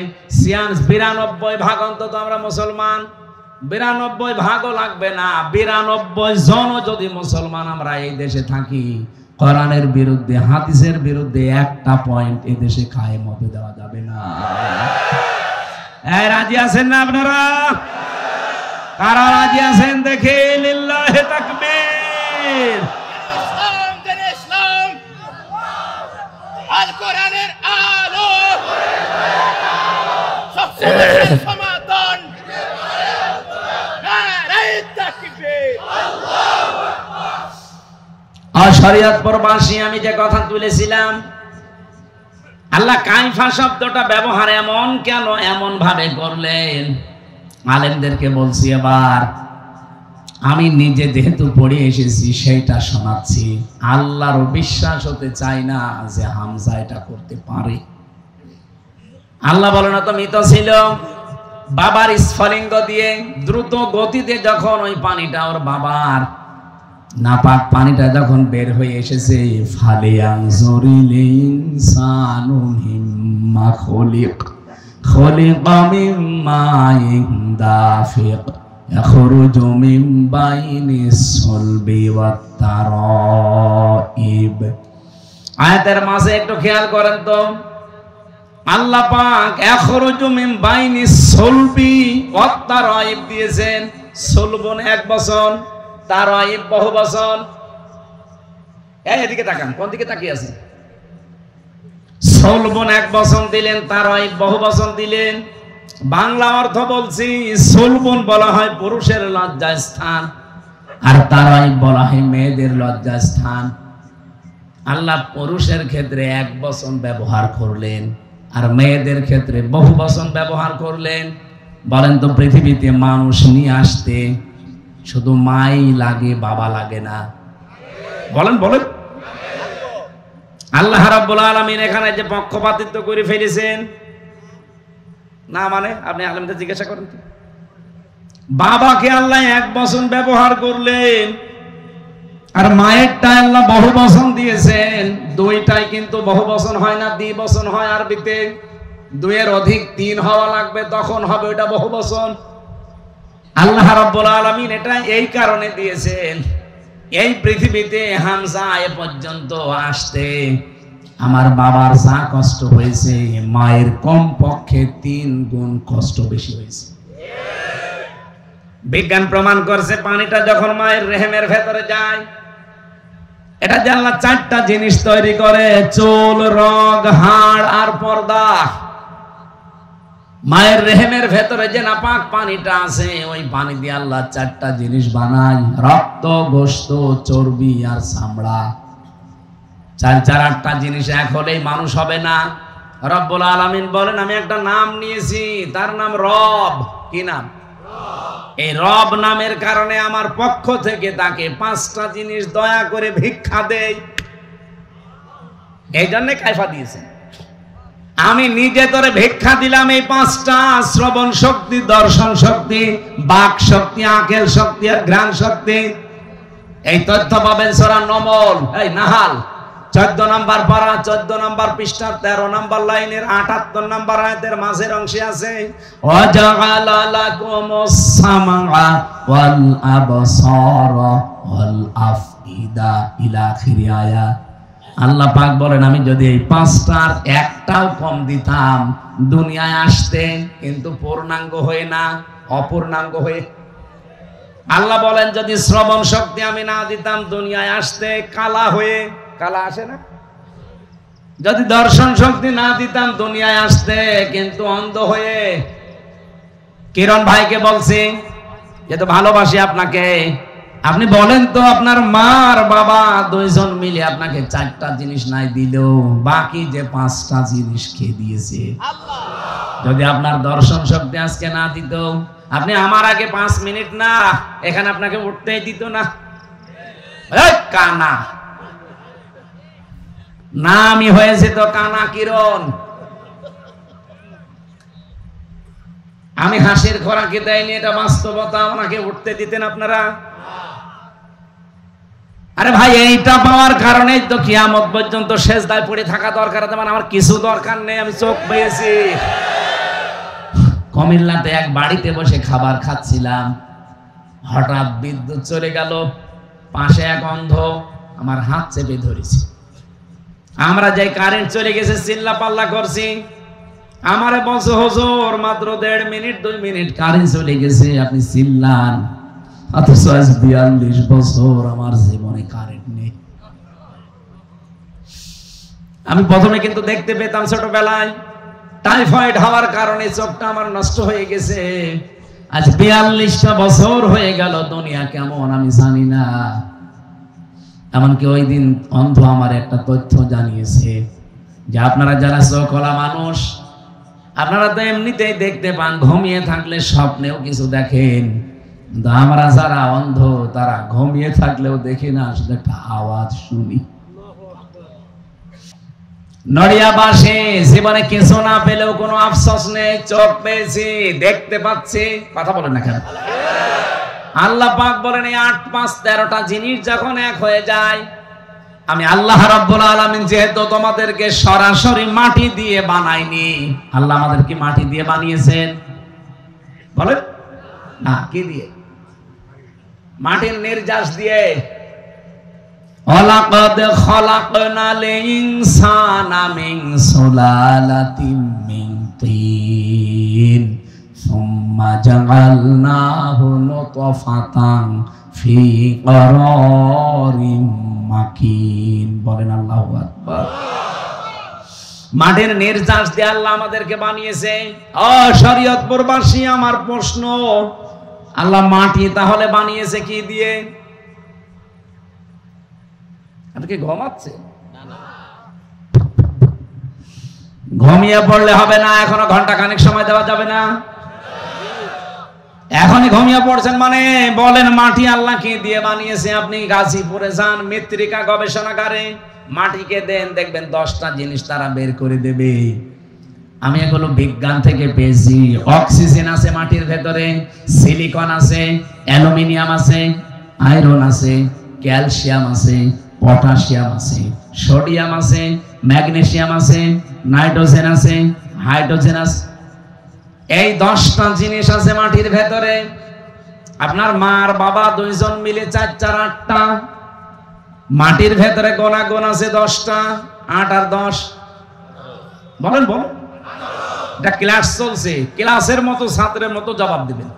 92% অন্তত আমরা মুসলমান, 92% লাগবে না, 92 জন যদি মুসলমান আমরা এই দেশে থাকি, কোরআনের বিরুদ্ধে হাদিসের বিরুদ্ধে একটা পয়েন্ট এই দেশে কায়েম হতে দেওয়া যাবে না। এই রাজি আছেন না আপনারা? কারা রাজি আছেন দেখে লিল্লাহি তাকবীর। ইসলাম দিন ইসলাম, আল কোরআনের আলো সবচেয়ে সমাধান, নারায়ে তাকবীর। শরীয়ত প্রবাসী আমি যে কথা তুলেছিলাম, আল্লাহ কাইফা শব্দটা ব্যবহার এমন কেন এমন ভাবে করলেন, আলেমদেরকে বলছি। এবার আমি নিজে যেহেতু পড়ে এসেছি সেইটা শোনাচ্ছি। আল্লাহরও বিশ্বাস হতে চাই না যে হামজা এটা করতে পারে। আল্লাহ বলে না তো মৃত ছিল, বাবার স্ফলিঙ্গ দিয়ে দ্রুত গতিতে যখন ওই পানিটা ওর বাবার নাপাক পানিটা যখন বের হয়ে এসেছে, ফালিয়ানজুরিল ইনসানু মিম্মা খুলিক, খুলিকা মিন মাইন দাফিক, ইয়াখরুজু মিন বাইনিস সুলবি ওয়াত তারাইব। আয়াতের মাঝে একটু খেয়াল করেন তো, আল্লাহ পাক ইয়াখরুজু মিন বাইনিস সুলবি ওয়াত তারাইব দিয়েছেন। সুলবুন এক বচন, তারাইব বহু বচন। এদিকে তাকান, কোন দিকে তাকিয়ে আছেন? সুলবুন এক বচন দিলেন, তারাইব বহু বচন দিলেন। বাংলা অর্থ বলছি, সুলবুন বলা হয় পুরুষের লজ্জাস্থান, আর তারাইব বলা হয় মেয়েদের লজ্জাস্থান। আল্লাহ পুরুষের ক্ষেত্রে এক বচন ব্যবহার করলেন, আর মেয়েদের ক্ষেত্রে বহু বচন ব্যবহার করলেন। বলেন তো, পৃথিবীতে মানুষ নিয়ে আসতে শুধু মাই লাগে, বাবা লাগে না? বলেন বলেন। আল্লাহ রাব্বুল আলামিন এখানে যে পক্ষপাতিত্ব করে ফেলেছেন না, মানে আপনি আলেমদের জিজ্ঞাসা করেন তো, বাবাকে আল্লাহ এক বচন ব্যবহার করলেন, আর মায়েরটা আল্লাহ বহু বচন দিয়েছেন। দুইটাই কিন্তু বহু বচন হয় না, দ্বিবচন হয়। আরবিতে দুইয়ের অধিক তিন হওয়া লাগবে, তখন হবে ওটা বহু বচন। আল্লাহ রাব্বুল আলামিন এটা এই কারণে দিয়েছেন, এই পৃথিবীতে হামজা এ পর্যন্ত আসতে আমার বাবার যা কষ্ট হয়েছে, মায়ের কম পক্ষে 3 গুণ কষ্ট বেশি হয়েছে। বিজ্ঞান প্রমাণ করছে, পানিটা যখন মায়ের রেহেমের ভেতরে যায়, এটা যে আল্লাহ 4টা জিনিস তৈরি করে, চুল, রগ, হাড় আর পর্দা। মায়ের রেহেমের ভেতরে যে নাপাক পানিটা আছে, ওই পানি দিয়ে আল্লাহ 4টা জিনিস বানায়, রক্ত, গোশত, চর্বি আর চামড়া। 4-8টা জিনিস এক হলেই মানুষ হবে না। রব্বুল আলামিন বলেন, আমি একটা নাম নিয়েছি, তার নাম রব। কি নাম? এই রব নামের কারণে আমার পক্ষ থেকে তাকে 5টা জিনিস দয়া করে ভিক্ষা দেই। এই জন্য কায়ফা দিয়েছেন, আমি নিজে তোরে ভিক্ষা দিলাম এই 5টা: শ্রবণ শক্তি, দর্শন শক্তি, বাক শক্তি, আকেল শক্তি আর ঘ্রাণ শক্তি। এই তথ্য পাবেন সূরা নমল, এই নাহাল 14 নম্বর পারা, 14 নম্বর পৃষ্ঠার 13 নম্বর লাইনের 78 নম্বর আয়াতের মাঝের অংশে আছে, ওয়াজআলা লাকুমুস সামআ ওয়াল আবসারা ওয়াল আফইদা ইলা আখিরি আয়াত। আল্লাহ পাক বলেন, আমি যদি এই 5টার একটাও কম দিতাম, দুনিয়ায় আসতে কিন্তু পূর্ণাঙ্গ হয়ে না, অপূর্ণাঙ্গ হয়ে। আল্লাহ বলেন, যদি শ্রবণ শক্তি আমি না দিতাম, দুনিয়ায় আসতে কালা হয়ে। কালা আসে না? যদি দর্শন শক্তি না দিতাম, দুনিয়ায় আসতে কিন্তু অন্ধ হয়ে। কিরণ ভাইকে বলছি, যেহেতু ভালোবাসি আপনাকে, আপনি বলেন তো আপনার মা আর বাবা দুইজন মিলে আপনাকে 4টা জিনিস নাই দিলেও বাকি যে 5টা জিনিস খেয়ে দিয়েছে, যদি আপনার দর্শন শক্তি আজকে না দিত, আপনি আমার আগে 5 মিনিট না এখানে আপনাকে উঠতেই দিত না। কানা নামই হয়েছে তো কানা কিরণ। আমি হাসির খোরাকি দেয়নি, এটা বাস্তবতা। ওনাকে উঠতে দিতেন আপনারা? আরে ভাই, এইটা পাওয়ার কারণেই তো কিয়ামত পর্যন্ত সেজদায় পড়ে থাকা দরকার। আমার কিছু দরকার নেই, আমি চোখ পেয়েছি। কুমিল্লাতে এক বাড়িতে বসে খাবার খাচ্ছিলাম, হঠাৎ বিদ্যুৎ চলে গেল। পাশে এক অন্ধ আমার হাত চেপে ধরেছে। আমরা যে কারেন্ট চলে গেছে চিল্লা পাল্লা করছি। আমারে বলছে হুজুর মাত্র 1.5 মিনিট 2 মিনিট কারেন্ট চলে গেছে, আপনি চিল্লান। অথচ আজ 42 বছর আমার জীবনে কারেন্ট নেই। আমি প্রথমে কিন্তু দেখতে পেতাম ছোটবেলায়, টাইফয়েড হওয়ার কারণে চোখটা আমার নষ্ট হয়ে গেছে। আজ 42টা বছর হয়ে গেল, দুনিয়া কেমন আমি জানি না। এমনকি ওই দিন অন্ধ আমার একটা তথ্য জানিয়েছে যে আপনারা যারা চোখওয়ালা মানুষ, আপনারা তো এমনিতেই দেখতে পান, ঘুমিয়ে থাকলে স্বপ্নেও কিছু দেখেন। কিন্তু আমরা যারা অন্ধ তারা ঘুমিয়ে থাকলেও দেখি না, শুধু একটা আওয়াজ শুনি। নড়িয়া বাসে জীবনে কিছু না পেলেও কোনো আফসোস নেই, চোখ পেয়েছি, দেখতে পাচ্ছি। কথা বলেন না কেন? আল্লাহ পাক বলেন এই 8 5 13টা জিনিস যখন এক হয়ে যায়, আমি আল্লাহ রাব্বুল আলামিন যেহেতু তোমাদেরকে সরাসরি মাটি দিয়ে বানাইনি, আল্লাহ আমাদেরকে মাটি দিয়ে বানিয়েছেন। বলেন না, কি দিয়ে? মাটির নির্যাস দিয়ে। ওয়ালাকাদ খালাকনাল ইনসানা মিন সুলালাতিন মিন তিন সুম্মা জাআলনাহু নুতফাতান ফি করারিম মাকিন। বলেন আল্লাহু আকবার। মাটির নির্যাস দিয়ে আল্লাহ আমাদেরকে বানিয়েছে। ও শরীয়তপুরবাসী, আমার প্রশ্ন, আল্লাহ মাটি তাহলে বানিয়েছে কি দিয়ে? আপনি কি ঘুমাচ্ছে? ঘুমিয়ে পড়লে হবে না, এখনো ঘন্টা খানেক সময় দেওয়া যাবে না। এখনই ঘুমিয়ে পড়ছেন মানে বলেন মাটি আল্লাহ কি দিয়ে বানিয়েছে? আপনি গাজীপুরে যান, মৃত্তিকা গবেষণাগারে, মাটিকে দেন, দেখবেন 10টা জিনিস তারা বের করে দেবে। আমি এগুলো বিজ্ঞান থেকে পেয়েছি। অক্সিজেন আছে মাটির ভেতরে, সিলিকন আছে, অ্যালুমিনিয়াম আছে, আয়রন আছে, ক্যালসিয়াম আছে, পটাশিয়াম আছে, সোডিয়াম আছে, ম্যাগনেসিয়াম আছে, নাইট্রোজেন আছে, হাইড্রোজেন আছে। এই 10টা জিনিস আছে মাটির ভেতরে। আপনার মা আর বাবা দুইজন মিলে 4 4 8টা। মাটির ভেতরে গোনা আছে 10টা। 8 আর 10 বলেন বলেন। এটা ক্লাস চলছে, ক্লাসের মতো ছাত্রের মতো জবাব দিবেন।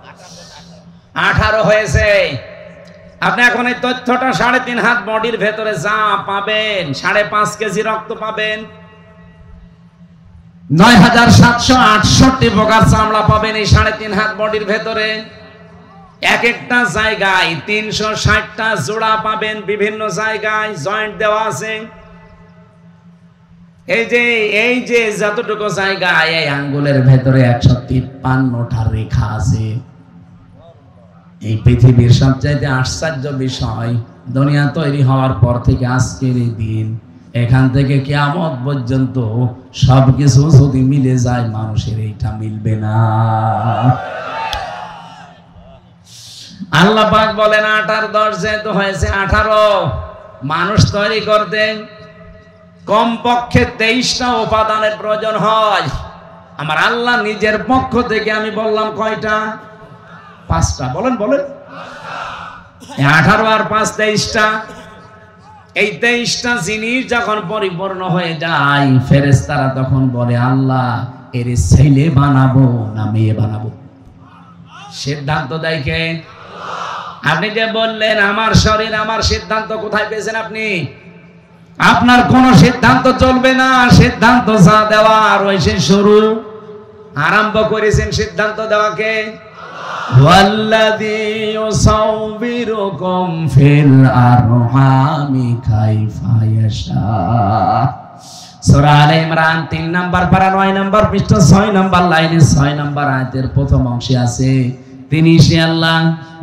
18 হয়েছে। আপনি এখন এই তথ্যটা 3.5 হাত বডির ভেতরে যা পাবেন, 5.5 কেজি রক্ত পাবেন, 9768 প্রকার চামড়া পাবেন এই 3.5 হাত বডির ভেতরে। এক একটা জায়গায় 360টা জোড়া পাবেন, বিভিন্ন জায়গায় জয়েন্ট দেওয়া আছে। এই যে যতটুকু জায়গায় এই আঙ্গুলের ভেতরে 153টা রেখা আছে। এই পৃথিবীর সবচাইতে আশ্চর্য বিষয়, দুনিয়া তৈরি হওয়ার পর থেকে আজকের এই দিন, এখান থেকে কিয়ামত পর্যন্ত সবকিছু যদি মিলে যায়, মানুষের এইটা মিলবে না। আল্লাহ পাক বলেন 8 আর 10 যেহেতু হয়েছে 18, মানুষ তৈরি করতে কমপক্ষে 23টা উপাদানের প্রয়োজন হয়। আমার আল্লাহ নিজের পক্ষ থেকে আমি বললাম কয়টা? 5টা। বলেন বলেন। 18 আর 5 23টা। এই 23টা জিনিস যখন পরিপূর্ণ হয়ে যায়, ফেরেশতারা তখন বলে আল্লাহ এর ছেলে বানাবো না মেয়ে বানাবো? সিদ্ধান্ত দেয় কে? আপনি যে বললেন আমার শরীর আমার সিদ্ধান্ত, কোথায় পেয়েছেন আপনি? আপনার কোন সিদ্ধান্ত চলবে না। সিদ্ধান্ত যা দেওয়ার ওই সে শুরু আরম্ভ করেছেন সিদ্ধান্ত দেওয়াকে। ওয়াল্লাযী ইউসাউবিরুকুম ফিল আরহামি কাইফা ইয়াশা। সূরা আলে ইমরান 3 নাম্বার পারা 9 নাম্বার পৃষ্ঠা 6 নাম্বার লাইনে 6 নাম্বার আয়াতের প্রথম অংশে আছে, তিনি সে আল্লাহ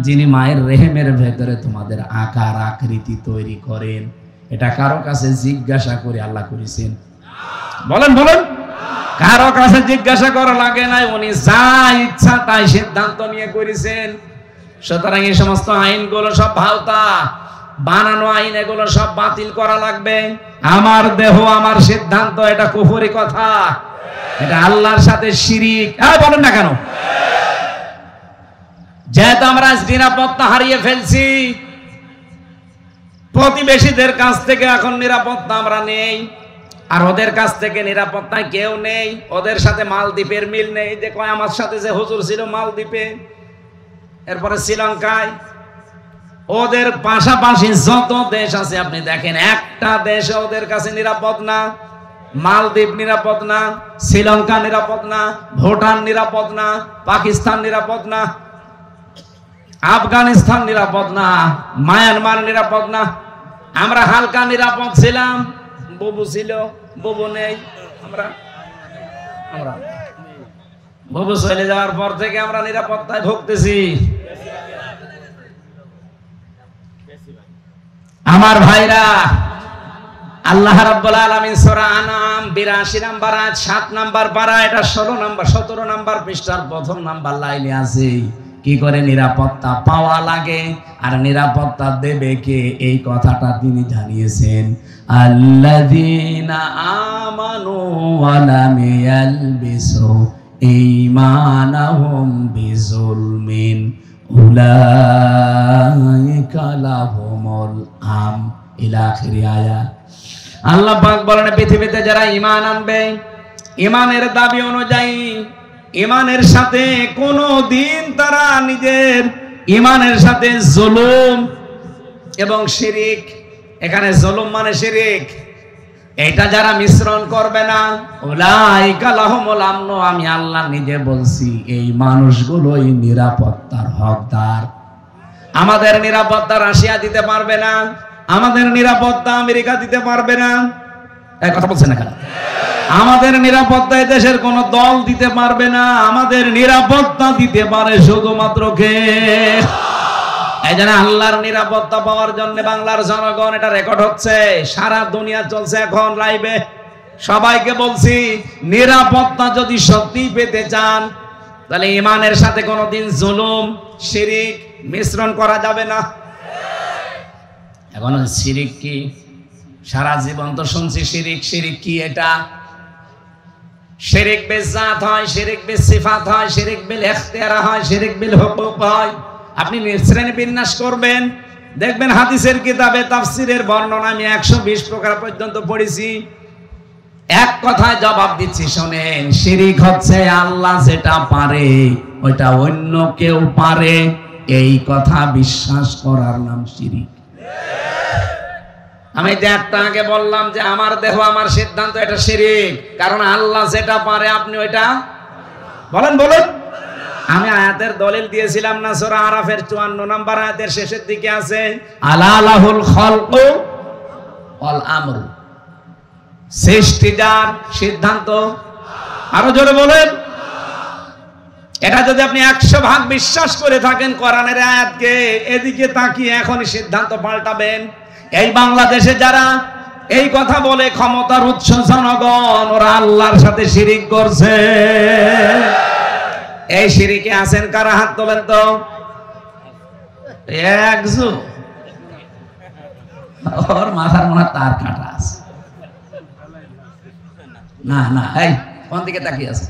যিনি মায়ের রেহেমের ভেতরে তোমাদের আকার আকৃতি তৈরি করেন। এটা কারো কাছে জিজ্ঞাসা করে আল্লাহ করেছেন? বলেন বলেন। কারো কাছে জিজ্ঞাসা করা লাগে নাই, উনি যা ইচ্ছা তাই সিদ্ধান্ত নিয়ে করেছেন। সুতরাং এই সমস্ত আইনগুলো সব ভাওতা, বানানো আইন, এগুলো সব বাতিল করা লাগবে। আমার দেহ আমার সিদ্ধান্ত, এটা কুফরি কথা, এটা আল্লাহর সাথে শিরিক। বলেন না কেন? যেহেতু আমরা নিরাপত্তা হারিয়ে ফেলছি, প্রতিবেশীদের কাছ থেকে এখন নিরাপত্তা আমরা নেই, আর ওদের কাছ থেকে নিরাপত্তায় কেউ নেই। ওদের সাথে মালদ্বীপের মিল নেই। যে কয় আমার সাথে যে হুজুর ছিল মালদ্বীপে, এরপরে শ্রীলঙ্কায়, ওদের পাশাপাশি যত দেশ আছে আপনি দেখেন, একটা দেশ ওদের কাছে নিরাপদ না। মালদ্বীপ নিরাপদ না, শ্রীলঙ্কা নিরাপদ না, ভুটান নিরাপদ না, পাকিস্তান নিরাপদ না, আফগানিস্তান নিরাপদ না, মায়ানমার নিরাপদ না। আমরা হালকা নিরাপদ ছিলাম, বুবু ছিল, বুবু নেই। আমরা বুবু চলে যাওয়ার পর থেকে আমরা নিরাপত্তায় ভুগতেছি। আমার ভাইরা, আল্লাহ রাব্বুল আলামিন সূরা আনাম 82 নাম্বার আয়াত 7 নাম্বার পারা, এটা 17 নাম্বার পৃষ্ঠার প্রথম নাম্বার লাইনে আছে কি করে নিরাপত্তা পাওয়া লাগে আর নিরাপত্তা দেবে কে, এই কথাটা তিনি জানিয়েছেন। আল্লাযীনা আমানু ওয়া লাম ইয়ালবিসু ঈমানাহুম বিযুলমিন উলাইকা লাহুমুল আমন ইলা আখির আয়াত। আল্লাহ পাক বলেন, পৃথিবীতে যারা ঈমান আনবে, ঈমানের দাবি অনুযায়ী ঈমানের সাথে কোনো দিন তারা নিজের ঈমানের সাথে জুলুম এবং শিরিক, এখানে জুলুম মানে শিরিক, এটা যারা মিশ্রণ করবে না, উলাইকা লাহুমুল আমন, আমি আল্লাহ নিজে বলছি এই মানুষগুলোই নিরাপত্তার হকদার। আমাদের নিরাপত্তা রাশিয়া দিতে পারবে না, আমাদের নিরাপত্তা আমেরিকা দিতে পারবে না। এই কথা বলছেন না কেন? আমাদের নিরাপত্তা দেশের কোন দল দিতে পারবে না, আমাদের নিরাপত্তা দিতে পারে শুধুমাত্র কে? এই জন্য আল্লাহর নিরাপত্তা পাওয়ার জন্য বাংলার জনগণ, এটা রেকর্ড হচ্ছে, সারা দুনিয়া চলছে এখন লাইভে, সবাইকে বলছি, নিরাপত্তা যদি সত্যি পেতে চান তাহলে ঈমানের সাথে কোনোদিন জুলুম শিরিক মিশ্রণ করা যাবে না। এখন শিরিক কি? সারা জীবন তো শুনছি শিরিক। শিরিক কি? এটা শিরিক বিল জাত হয়, শিরিক বিল সিফাত হয়, শিরিক বিল ইখতিয়ার হয়, শিরিক বিল হুকুক হয়। আপনি শ্রেণী বিন্যাস করবেন, দেখবেন হাদিসের কিতাবে তাফসীরের বর্ণনা আমি 120 প্রকার পর্যন্ত পড়েছি। এক কথায় জবাব দিচ্ছি, শোনেন, শিরিক হচ্ছে আল্লাহ যেটা পারে ওইটা অন্য কেউ পারে, এই কথা বিশ্বাস করার নাম শিরিক। আমি যে একটা আগে বললাম যে আমার দেহ আমার সিদ্ধান্ত, এটা শিরিক, কারণ আল্লাহ যেটা পারে আপনি ওইটা বলেন। বলেন, আমি আয়াতের দলিল দিয়েছিলাম না? সূরা আরাফের 54 নাম্বার আয়াতের শেষের দিকে আছে, আলা লাহুল খালকু ওয়াল আমর, সৃষ্টি যার, সিদ্ধান্ত। আরো জোরে বলেন। এটা যদি আপনি 100 ভাগ বিশ্বাস করে থাকেন কোরআনের আয়াতকে, এদিকে তাকিয়ে এখনই সিদ্ধান্ত পাল্টাবেন। এই বাংলাদেশে যারা এই কথা বলে ক্ষমতার উৎস জনগণ, ওরা আল্লাহর সাথে শিরিক করছে। এই শিরিকে আছেন কারা? হাত তোলেন তো। একজন, ওর মাথার মনে তার কাটা আছে। না না, এই কোন দিকে তাকিয়ে আছে?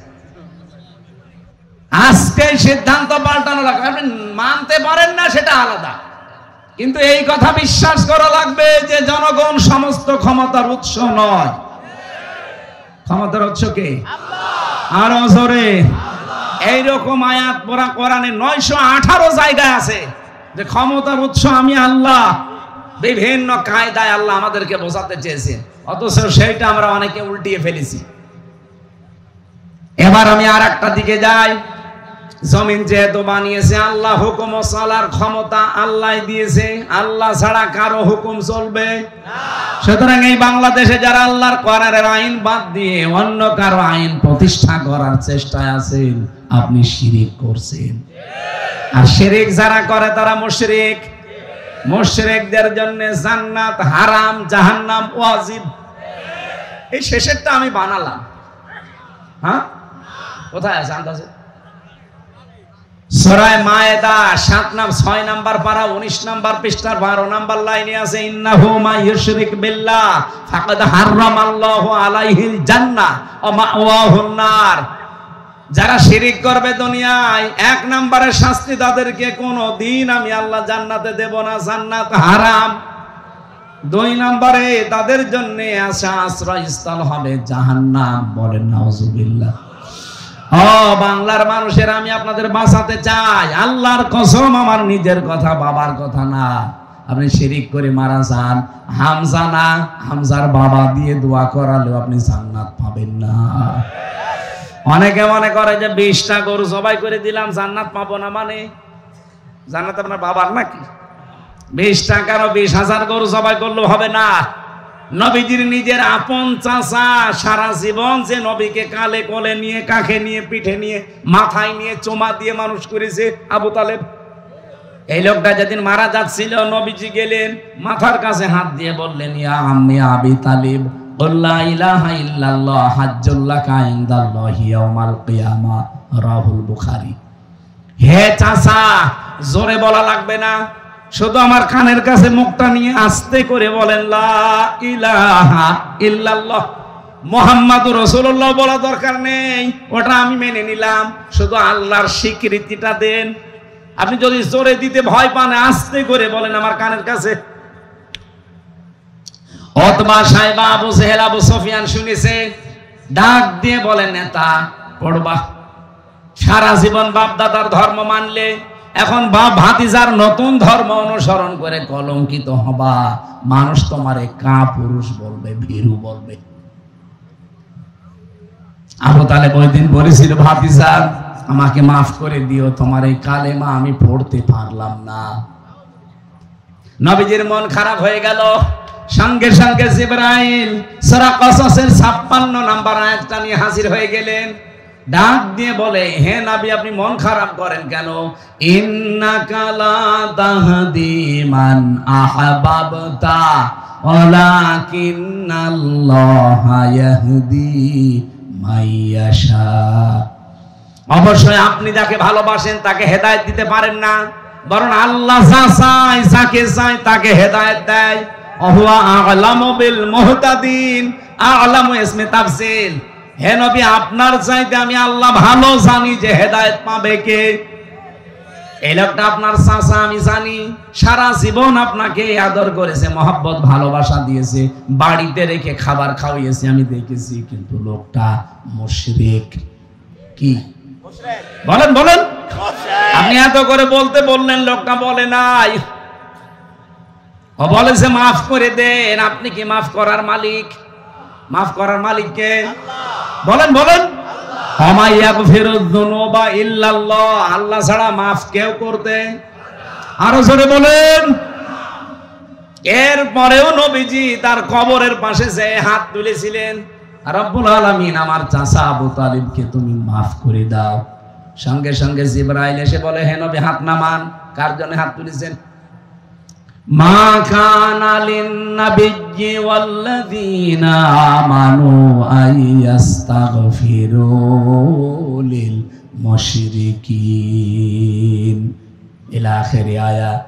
আজকে সিদ্ধান্ত পাল্টানো লাগবে। আপনি মানতে পারেন না সেটা আলাদা, কিন্তু এই কথা বিশ্বাস করা লাগবে যে জনগণ সমস্ত ক্ষমতার উৎস নয়। ক্ষমতার উৎস কে? আরো জোরে। এইরকম আয়াত পড়া কোরআনে 918 জায়গায় আছে যে ক্ষমতার উৎস আমি আল্লাহ। বিভিন্ন কায়দায় আল্লাহ আমাদেরকে বোঝাতে চেয়েছেন, অথচ সেইটা আমরা অনেকে উল্টিয়ে ফেলেছি। এবার আমি আর একটা দিকে যাই, জমিন যেহেতু বানিয়েছে আল্লাহ, হুকুম চলার ক্ষমতা আল্লাহ দিয়েছে, আল্লাহ ছাড়া কারো হুকুম চলবে না। সুতরাং এই বাংলাদেশে যারা আল্লাহর কোরআনের আইন বাদ দিয়ে অন্য কারো আইন প্রতিষ্ঠা করার চেষ্টায় আছেন, আপনি শিরিক করছেন। আর শিরিক যারা করে তারা মুশরিক। মুশরিকদের জন্য জান্নাত হারাম, জাহান্নাম ওয়াজিব। এই শেষেরটা আমি বানালাম। হ্যাঁ, কোথায় আছে আন্দাজে? সূরা মায়েদা 6 নাম্বার পারা 19 নাম্বার পৃষ্ঠার 12 নাম্বার লাইনে আছে, ইন্নাহু মা ইউশরিক বিল্লাহ ফাকাদ হারামাল্লাহু আলাইহিল জান্নাহ ওয়া মাওয়াহুন নার। যারা শিরিক করবে দুনিয়ায়, 1 নম্বরের শাস্তি তাদেরকে কোনদিন আমি আল্লাহ জান্নাতে দেব না, জান্নাত হারাম। 2 নম্বরে তাদের জন্য আশ্রয়স্থল হবে জাহান্নাম। বলেন নাউজুবিল্লাহ। ও বাংলার মানুষের, আমি আপনাদের বাঁচাতে চাই, আল্লাহর কসম, আমার নিজের কথা, বাবার কথা না। আপনি শিরিক করে মারা যান, হামজা না, হামজার বাবা দিয়ে দোয়া করালেও আপনি জান্নাত পাবেন না। অনেকে মনে করে যে 20টা গরু জবাই করে দিলাম জান্নাত পাবো না, মানে জান্নাত আপনার বাবার নাকি? 20 টাকারও 20,000 গরু জবাই করলেও হবে না। নবীজির নিজের আপন চাচা সারা জীবন যে নবীকে কালে কোলে নিয়ে, কাঁখে নিয়ে, পিঠে নিয়ে, মাথায় নিয়ে, চোমা দিয়ে মানুষ করেছে, আবু তালেব। এই লোকটা যেদিন মারা যাচ্ছিল, নবীজি গেলেন, মাথার কাছে হাত দিয়ে বললেন, ইয়া আম্মি আবি তালিব, লা ইলাহা ইল্লাল্লাহ হাজ্জুল লাকা ইনদাল্লাহি ইয়াউমাল কিয়ামাহ, রাহুল বুখারী। হে চাচা, জোরে বলা লাগবে না, শুধু আমার কানের কাছে মুখটা নিয়ে আস্তে করে বলেন, লা ইলাহা ইল্লাল্লাহ মুহাম্মাদুর রাসূলুল্লাহ বলা দরকার নেই, ওটা আমি মেনে নিলাম, শুধু আল্লাহর স্বীকৃতিটা দেন। আপনি যদি জোরে দিতে ভয় পান, আস্তে করে বলেন আমার কানের কাছে। ওতবা, সাইবা, আবু জেহেল, আবু সুফিয়ান শুনেছে, ডাক দিয়ে বলেন, নেতা পড়বা, সারা জীবন বাপ দাদার ধর্ম মানলে, এখন বাপ ভাতিজার নতুন ধর্ম অনুসরণ করে কলঙ্কিত হবা। মানুষ তোমারে কাপুরুষ বলবে, ভীরু বলবে। আবু তালেব ওই দিন বলেছিল, ভাতিজা আমাকে মাফ করে দিও, তোমার এই কালেমা আমি পড়তে পারলাম না। নবীজির মন খারাপ হয়ে গেল। সঙ্গে সঙ্গে জিবরাইল সূরা কসসের 56 নাম্বার আয়াতটা নিয়ে হাজির হয়ে গেলেন। ডাক দিয়ে বলে, হে নবী, আপনি মন খারাপ করেন কেন? ইন্নাকা লা তাহদি মান আহবাবতা ওয়ালাকিন্নাল্লাহা ইয়াহদি মাইয়াশা। অবশ্যই আপনি যাকে ভালোবাসেন তাকে হেদায়েত দিতে পারেন না, বরং আল্লাহ যা চায়, যাকে চায় তাকে হেদায়েত দেয়। ওহুয়া আ'লামু বিল মুহতাদিন, আ'লামু ইসমে তাফসীল। হে নবী, আপনার চাইতে আমি আল্লাহ ভালো জানি যে হেদায়েত পাবে কে। এই লোকটা আপনার চাচা, আমি জানি, সারা জীবন আপনাকে আদর করেছে, মহব্বত, ভালোবাসা দিয়েছে, বাড়িতে রেখে খাবার খাওয়িয়েছে, আমি দেখেছি, কিন্তু লোকটা মুশরিক। কি বলেন বলেন? আপনি এত করে বলতে বললেন, লোকটা বলে নাই, ও বলেছে মাফ করে দেন। আপনি কি মাফ করার মালিক? মাফ করার মালিক কে? বলেন বলেন। ওমা ইয়াগফিরুয যুনুবা ইল্লাল্লাহ, আল্লাহ ছাড়া মাফ কেউ করতে? আরো জোরে বলেন। এরপরেও নবীজি তার কবরের পাশে যে হাত তুলেছিলেন, রব্বুল আলামিন আমার চাচা আবু তালিবকে তুমি মাফ করে দাও। সঙ্গে সঙ্গে জিবরাইল এসে বলে, হে নবী, হাত নামান। কার জন্য হাত তুলেছেন? মা কানা লিন-নাবিয়্যি ওয়াল্লাযীনা আমানু আইয়াস্তাগফিরু লিল মুশরিকিন ইলা আখিরি আয়াত।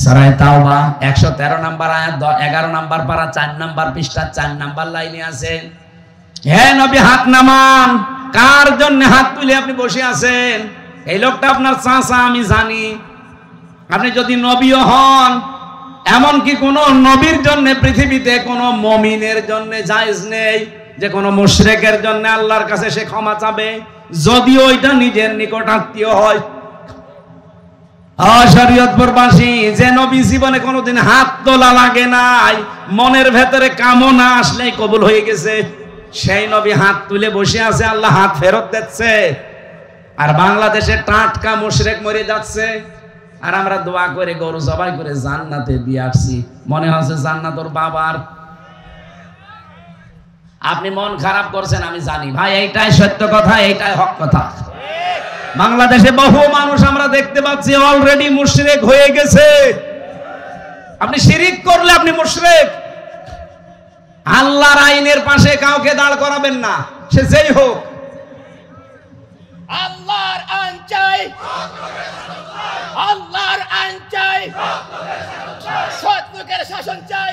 সূরা তাওবা 113 নম্বর আয়াত, 11 নম্বর পারা 4 নম্বর পৃষ্ঠা 4 নম্বর লাইনে আছে, হে নবী হাত নামান। কার জন্য হাত তুলে আপনি বসে আছেন? এই লোকটা আপনার চাচা, আমি জানি। আপনি যদি নবীও হন, এমনকি কোন নবীর জন্য পৃথিবীতে কোন মুমিনের জন্য জায়েজ নেই যে কোন মুশরিকের জন্য আল্লাহর কাছে সে ক্ষমা চাবে, যদিও ওইটা নিজের নিকট আত্মীয় হয়। শরীয়তপুরবাসী যে নবী জীবনে কোনোদিন হাত তোলা লাগে নাই, মনের ভেতরে কামনা আসলেই কবুল হয়ে গেছে, সেই নবী হাত তুলে বসে আছে, আল্লাহ হাত ফেরত দিচ্ছে। আর বাংলাদেশে টাটকা মুশরিক মরে যাচ্ছে, আর আমরা দোয়া করে গরু জবাই করে জান্নাতে দিয়ে আসছি। মনে হচ্ছে জান্নাত ওর বাবার। আপনি মন খারাপ করছেন আমি জানি ভাই, এইটাই সত্য কথা, এইটাই হক কথা। বাংলাদেশে বহু মানুষ আমরা দেখতে পাচ্ছি অলরেডি মুশরিক হয়ে গেছে। আপনি শিরিক করলে আপনি মুশরিক। আল্লাহর আইনের পাশে কাউকে দাঁড় করাবেন না, সে যেই হোক। আল্লাহর আইন চাই, আল্লাহর আইন চাই, সৎ লোকের শাসন চাই।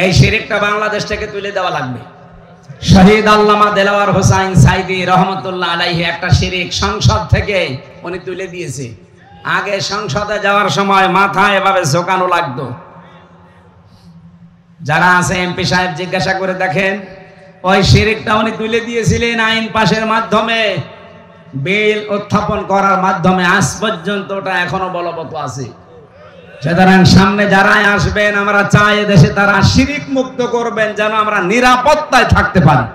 এই শিরিকটা বাংলাদেশ থেকে তুলে দেওয়া লাগবে। শহীদ আল্লামা দেলাওয়ার হোসাইন সাইদি রহমতুল্লাহ আলাইহি একটা শিরিক সংসদ থেকে উনি তুলে দিয়েছে। আগে সংসদে যাওয়ার সময় মাথায় এভাবে ঝোকানো লাগতো। যারা আছে এমপি সাহেব জিজ্ঞাসা করে দেখেন, ওই শিরিকটা উনি তুলে দিয়েছিলেন আইন পাশের মাধ্যমে, বিল উত্থাপন করার মাধ্যমে। আজ পর্যন্ত ওটা এখনো বলবৎ আছে। সুতরাং সামনে যারাই আসবেন আমরা চাই দেশে তারা শিরিক মুক্ত করবেন, যেন আমরা নিরাপত্তায় থাকতে পারি।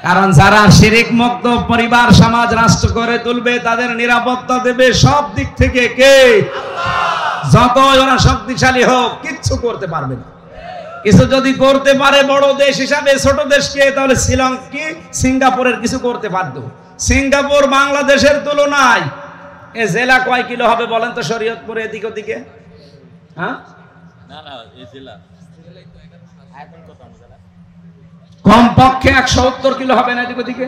কারণ যারা শিরিক মুক্ত পরিবার সমাজ রাষ্ট্র করে তুলবে তাদের নিরাপত্তা দেবে সব দিক থেকে কে? যতই ওরা শক্তিশালী হোক কিচ্ছু করতে পারবে না। কিছু যদি করতে পারে বড় দেশ হিসাবে ছোট দেশকে, তাহলে শ্রীলঙ্কা কি সিঙ্গাপুরের কিছু করতে পারতো। সিঙ্গাপুর বাংলাদেশের তুলনায় এ জেলা কয় কিলো হবে বলেন তো? শরীয়তপুর এদিক ওদিকে, হ্যাঁ কমপক্ষে 170 কিলো হবে না এদিক ওদিকে।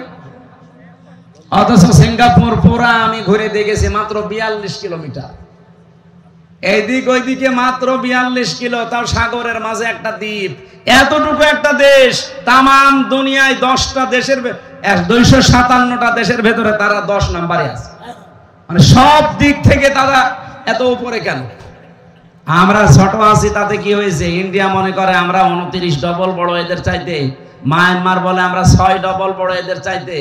অথচ সিঙ্গাপুর পুরা আমি ঘুরে দেখেছি মাত্র 42 কিলোমিটার। এইদিক ওইদিকে মাত্র 42 কিলো, তাও সাগরের মাঝে একটা দ্বীপ। এতটুকু একটা দেশ তামাম দুনিয়ায় 10টা দেশের 257টা দেশের ভেতরে তারা 10 নম্বরে আছে। মানে সব দিক থেকে তারা এত উপরে কেন? আমরা ছোট আছি তাতে কি হয়েছে? ইন্ডিয়া মনে করে আমরা 29 ডবল বড় এদের চাইতে, মায়ানমার বলে আমরা 6 ডবল বড় এদের চাইতে,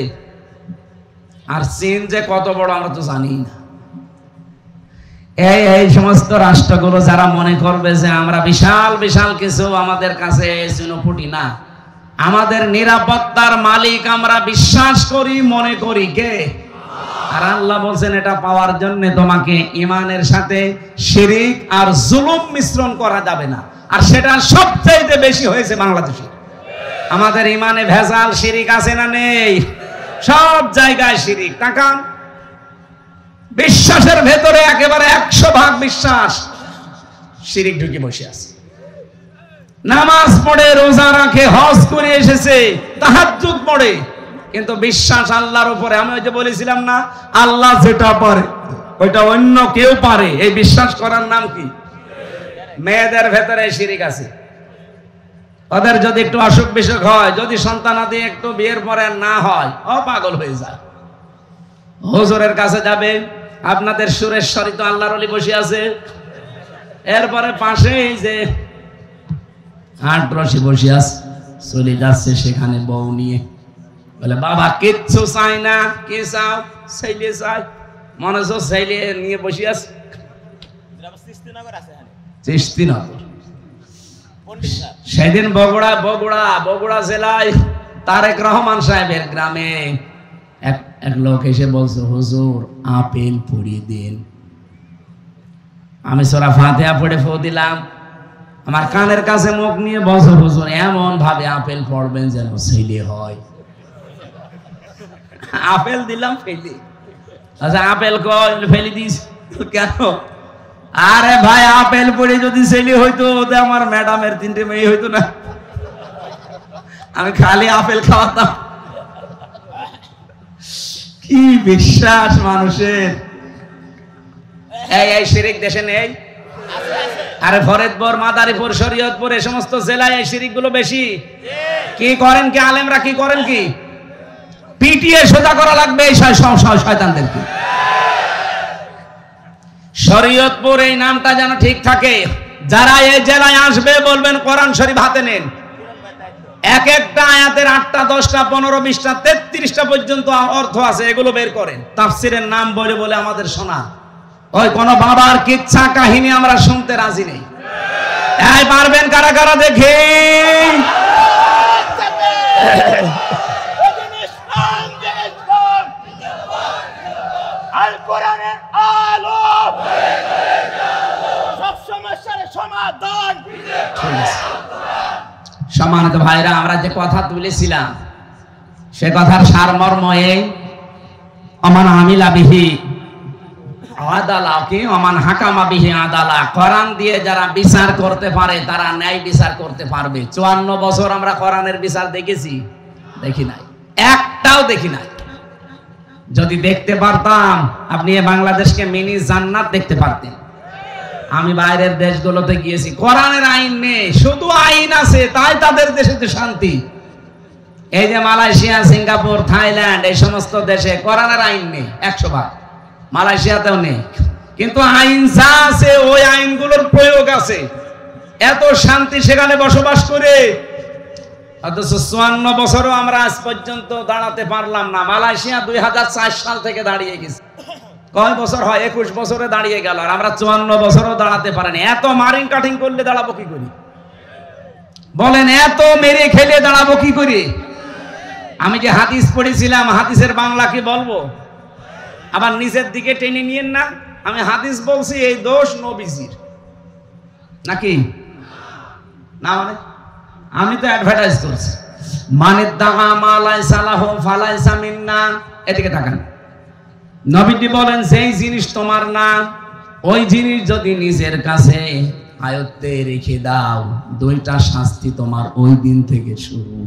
আর চীন যে কত বড় আমরা তো জানি না। এই সমস্ত রাষ্ট্রগুলো যারা মনে করবে যে আমরা বিশাল বিশাল কিছু, আমাদের কাছে চুনোপুটি না। আমাদের নিরাপত্তার মালিক আমরা বিশ্বাস করি, মনে করি কে? আর আল্লাহ বলছেন এটা পাওয়ার জন্য তোমাকে ঈমানের সাথে শিরিক আর জুলুম মিশ্রণ করা যাবে না। আর সেটা সবচেয়ে বেশি হয়েছে বাংলাদেশে। আমাদের ঈমানে ভেজাল শিরিক আছে না নেই? সব জায়গায় শিরিক। তাকান, বিশ্বাসের ভেতরে একেবারে 100% বিশ্বাস, শিরিক ঢুকে বসে আছে। নামাজ পড়ে, রোজা রাখে, হজ করে এসেছে, তাহাজ্জুদ পড়ে, কিন্তু বিশ্বাস আল্লাহর উপরে। আমি ওই যে বলেছিলাম না, আল্লাহ যেটা পারে ওইটা অন্য কেউ পারে, এই বিশ্বাস করার নাম কি? মেয়েদের ভেতরে শিরিক আছে। ওদের যদি একটু অসুখ বিসুখ হয়, যদি সন্তানাদি একটু বিয়ের পরে না হয়, ও পাগল হয়ে যায়। হুজুরের কাছে যাবে, আপনাদের সুরেশ্বরী তো আল্লাহর ওলি বসে আছে, এরপরে পাশে এই যে আটরসি বসে আছে, চলে যাচ্ছে সেখানে বউ নিয়ে। বলে বাবা কিচ্ছু চাই না, কে চাও? ছেলে চাই। মনে হচ্ছে ছেলে নিয়ে বসে আছে চিস্তিনগর। সেদিন বগুড়া জেলায় তারেক রহমান সাহেবের গ্রামে এক লোক এসে বলছে, হুজুর আপেল পড়িয়ে দিন। আমি সূরা ফাতিহা পড়ে ফু দিলাম। আমার কানের কাছে মুখ নিয়ে বলছে, হুজুর এমন ভাবে আপেল পড়বেন যেন ছেলে হয়। আপেল দিলাম, ফেলি। আচ্ছা আপেল কই? ফেলি দিস কেন? আরে ভাই আপেল পড়ে যদি ছেলে হইতো, ওতে আমার ম্যাডামের 3টে মেয়ে হইতো না? আমি খালি আপেল খাওয়াতাম। কি বিশ্বাস মানুষের! এই শিরিক দেশে নেই? আরে ফরিদপুর, মাদারীপুর, শরীয়তপুর, এই সমস্ত জেলায় এই শিরিক গুলো বেশি। কি করেন কি আলেমরা? কি করেন কি? পিটিয়ে সোজা করা লাগবে এই শয়তানদেরকে। শরীয়তপুর এই নামটা যেন ঠিক থাকে। যারা এই জেলায় আসবে বলবেন কোরআন শরীফ হাতে নেন। এক একটা আয়াতের 8টা 10টা 15 20টা 33টা পর্যন্ত অর্থ আছে, এগুলো বের করেন। তাফসিরের নাম বলে বলে আমাদের শোনা, ওই কোন বাবার কিচ্ছা কাহিনী আমরা শুনতে রাজি নেই। এই পারবেন কারা কারা দেখি? আল কোরআনের আলো সব সমস্যার সমাধান। সম্মানিত ভাইরা, আমরা যে কথা তুলেছিলাম সে কথার সারমর্ম এই, অমান আমিলা বিহি আদালা কি অমান হাকামা বিহি আদালা, কোরআন দিয়ে যারা বিচার করতে পারে তারা ন্যায় বিচার করতে পারবে। 54 বছর আমরা কোরআনের বিচার দেখেছি? দেখি নাই, একটাও দেখি নাই। যদি দেখতে পারতাম আপনি বাংলাদেশকে মিনি জান্নাত দেখতে পারতেন। আমি বাইরের দেশগুলোতে গিয়েছি, কোরআনের আইন নেই, শুধু আইন আছে, তাই তাদের দেশে তো শান্তি। এই যে মালয়েশিয়া, সিঙ্গাপুর, থাইল্যান্ড, এই সমস্ত দেশে কোরআনের আইন নেই 100%। মালয়েশিয়াতেও নেই, কিন্তু আইন যা আছে ওই আইনগুলোর প্রয়োগ আছে। এত শান্তি সেখানে বসবাস করে, অথচ 54 বছরও আমরা আজ পর্যন্ত দাঁড়াতে পারলাম না। মালয়েশিয়া 2004 সাল থেকে দাঁড়িয়ে গেছে। কয় বছর হয়? 21 বছরে দাঁড়িয়ে গেল, আর আমরা 54 বছরও দাঁড়াতে পারিনি। এত মারিং কাটিং করলে দাঁড়াবো কি করি বলেন? এত মেরে খেলে দাঁড়াবো কি করি? আমি যে হাদিস পড়েছিলাম, হাদিসের বাংলা কি বলবো? আবার নিচের দিকে টেনে নিয়েন না। আমি হাদিস বলছি, এই দোষ নবীজির নাকি না? মানে আমি তো অ্যাডভার্টাইজ করছি, মানে দাগা মালাই সালাহ ফালাইসা মিন্না। এদিকে তাকান, নবীজি বলেন যেই জিনিস তোমার না, ওই জিনিস যদি নিজের কাছে আয়ত্তে রেখে দাও, 2টা শাস্তি তোমার ওই দিন থেকে শুরু।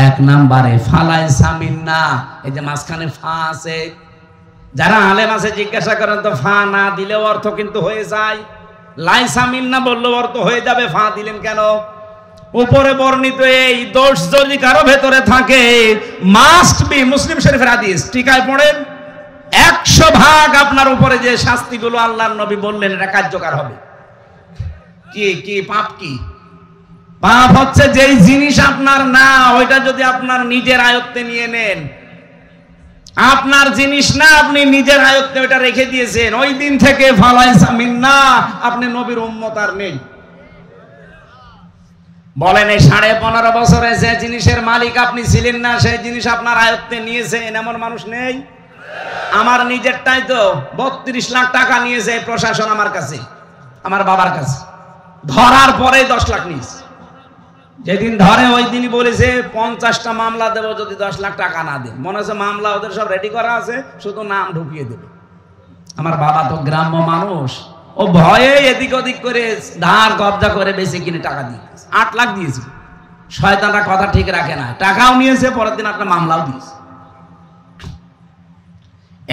1 নম্বরে ফালাইসা মিন্না, এই যে মাঝখানে ফা আছে, যারা আলেম আছে জিজ্ঞাসা করেন তো ফা না দিলেও অর্থ কিন্তু হয়ে যায়, লাইসা মিন্না বললেও অর্থ হয়ে যাবে, ফা দিলেন কেন? উপরে বর্ণিত এই দোষ যদি কারো ভেতরে থাকে, মাস্ট বি, মুসলিম শরীফের হাদিস, টিকায় পড়েন, 100% আপনার উপরে যে শাস্তিগুলো আল্লাহর নবী বললেন এটা কার্যকর হবে। কি কি পাপ? কি পাপ? হচ্ছে যেই জিনিস আপনার না, ওইটা যদি আপনার নিজের আয়ত্তে নিয়ে নেন। আপনার জিনিস না, আপনি নিজের আয়ত্তে ওইটা রেখে দিয়েছেন, ওই দিন থেকে ফালাইসা মিন্না, আপনি নবীর উম্মত আর নেই। বলেন এই 15.5 বছরে যে জিনিসের মালিক আপনি ছিলেন না, সেই জিনিস আপনার আয়ত্তে নিয়েছেন এমন মানুষ নেই? আমার নিজেরটাই তো 32 লাখ টাকা নিয়েছে প্রশাসন আমার কাছে, আমার বাবার কাছে। ধরার পরে 10 লাখ নিয়েছে। যেদিন ধরে ওই দিনই বলেছে 50টা মামলা দেবো যদি 10 লাখ টাকা না দেন। মনে হচ্ছে মামলা ওদের সব রেডি করা আছে, শুধু নাম ঢুকিয়ে দেবে। আমার বাবা তো গ্রাম্য মানুষ, ও ভয়ে এদিক ওদিক করে ধার কবজা করে বেশি কিনে টাকা দিয়ে 8 লাখ দিয়েছে। শয়তানরা কথা ঠিক রাখে না, টাকাও নিয়েছে, পরের দিন একটা মামলাও দিয়েছে।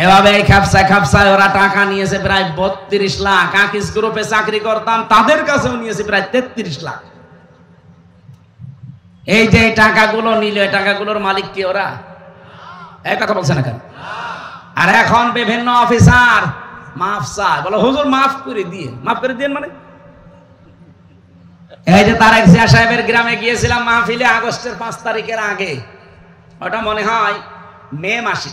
এভাবে এই খাপসায় খাপসায় ওরা টাকা নিয়েছে প্রায় 32 লাখ। আকিস গ্রুপে চাকরি করতাম, তাদের কাছেও নিয়েছে প্রায় 33 লাখ। এই যে টাকাগুলো নিল, এই টাকাগুলোর মালিক কি ওরা? এই কথা বলছে না কেন? আর এখন বিভিন্ন অফিসার মাফ চায়, বলো হুজুর মাফ করে দিয়ে, মাফ করে দিন মানে? এই যে তারেক জিয়া সাহেবের গ্রামে গিয়েছিলাম মাহফিলে, আগস্টের 5 তারিখের আগে, ওটা মনে হয় মে মাসে।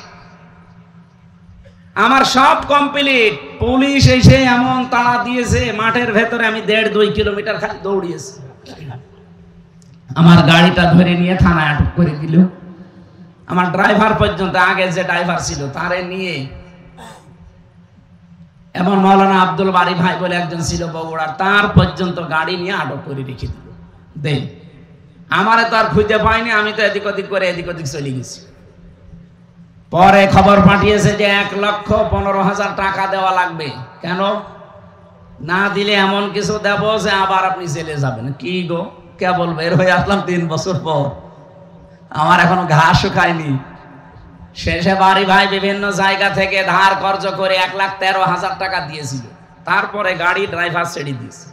আমার সব কমপ্লিট, পুলিশ এসে এমন তাড়া দিয়েছে, মাঠের ভেতরে আমি 1.5-2 কিলোমিটার খালি দৌড়িয়েছি। আমার গাড়িটা ধরে নিয়ে থানায় আটক করে দিল। আমার ড্রাইভার পর্যন্ত, আগে যে ড্রাইভার ছিল তারে নিয়ে, এমন মৌলানা আব্দুল বারি ভাই বলে একজন ছিল বগুড়ার, তার পর্যন্ত গাড়ি নিয়ে আটক করে রেখে দিল। দেন আমারে তো আর খুঁজে পাইনি, আমি তো এদিক ওদিক করে এদিক ওদিক চলে গেছি। পরে খবর পাঠিয়েছে যে 1,15,000 টাকা দেওয়া লাগবে। কেন? না দিলে এমন কিছু দেব যে আবার আপনি জেলে যাবেন। কি গো, কেবল বের হয়ে আসলাম 3 বছর পর, আমার এখনো ঘাসও খায়নি। শেষে বাড়ি ভাই বিভিন্ন জায়গা থেকে ধার কর্জ করে 1,13,000 টাকা দিয়েছিল। তারপরে গাড়ি ড্রাইভার ছেড়ে দিয়েছে।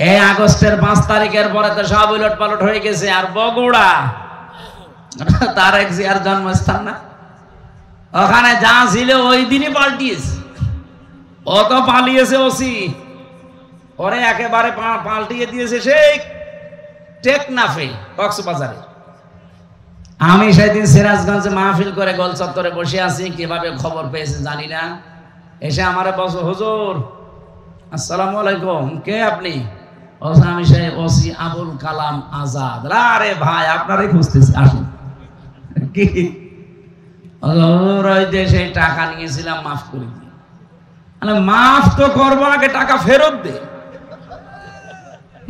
এই আগস্টের 5 তারিখের পরে তো সব উলট পালট হয়ে গেছে। আর বগুড়া তারেক জিয়ার জন্মস্থান না, ওখানে যা ছিল ওই দিনই পাল্টিয়েছে। ও তো পালিয়েছে ওসি, ওরে একেবারে পাল্টিয়ে দিয়েছে সেই টেকনাফে, কক্সবাজারে। আমি সেদিন সিরাজগঞ্জে মাহফিল করে গোল চত্বরে বসে আছি, কিভাবে খবর পেয়েছে জানি না। এসে আমারে বলছে, হুজুর আসসালামু আলাইকুম, কে আপনি? আমি সেই ওসি আবুল কালাম আজাদ। আরে ভাই আপনারই খুঁজতেছি, আসুন। কি ওই দেশে টাকা নিয়েছিলাম, মাফ করে দিই। মাফ তো করবো, আগে টাকা ফেরত দে।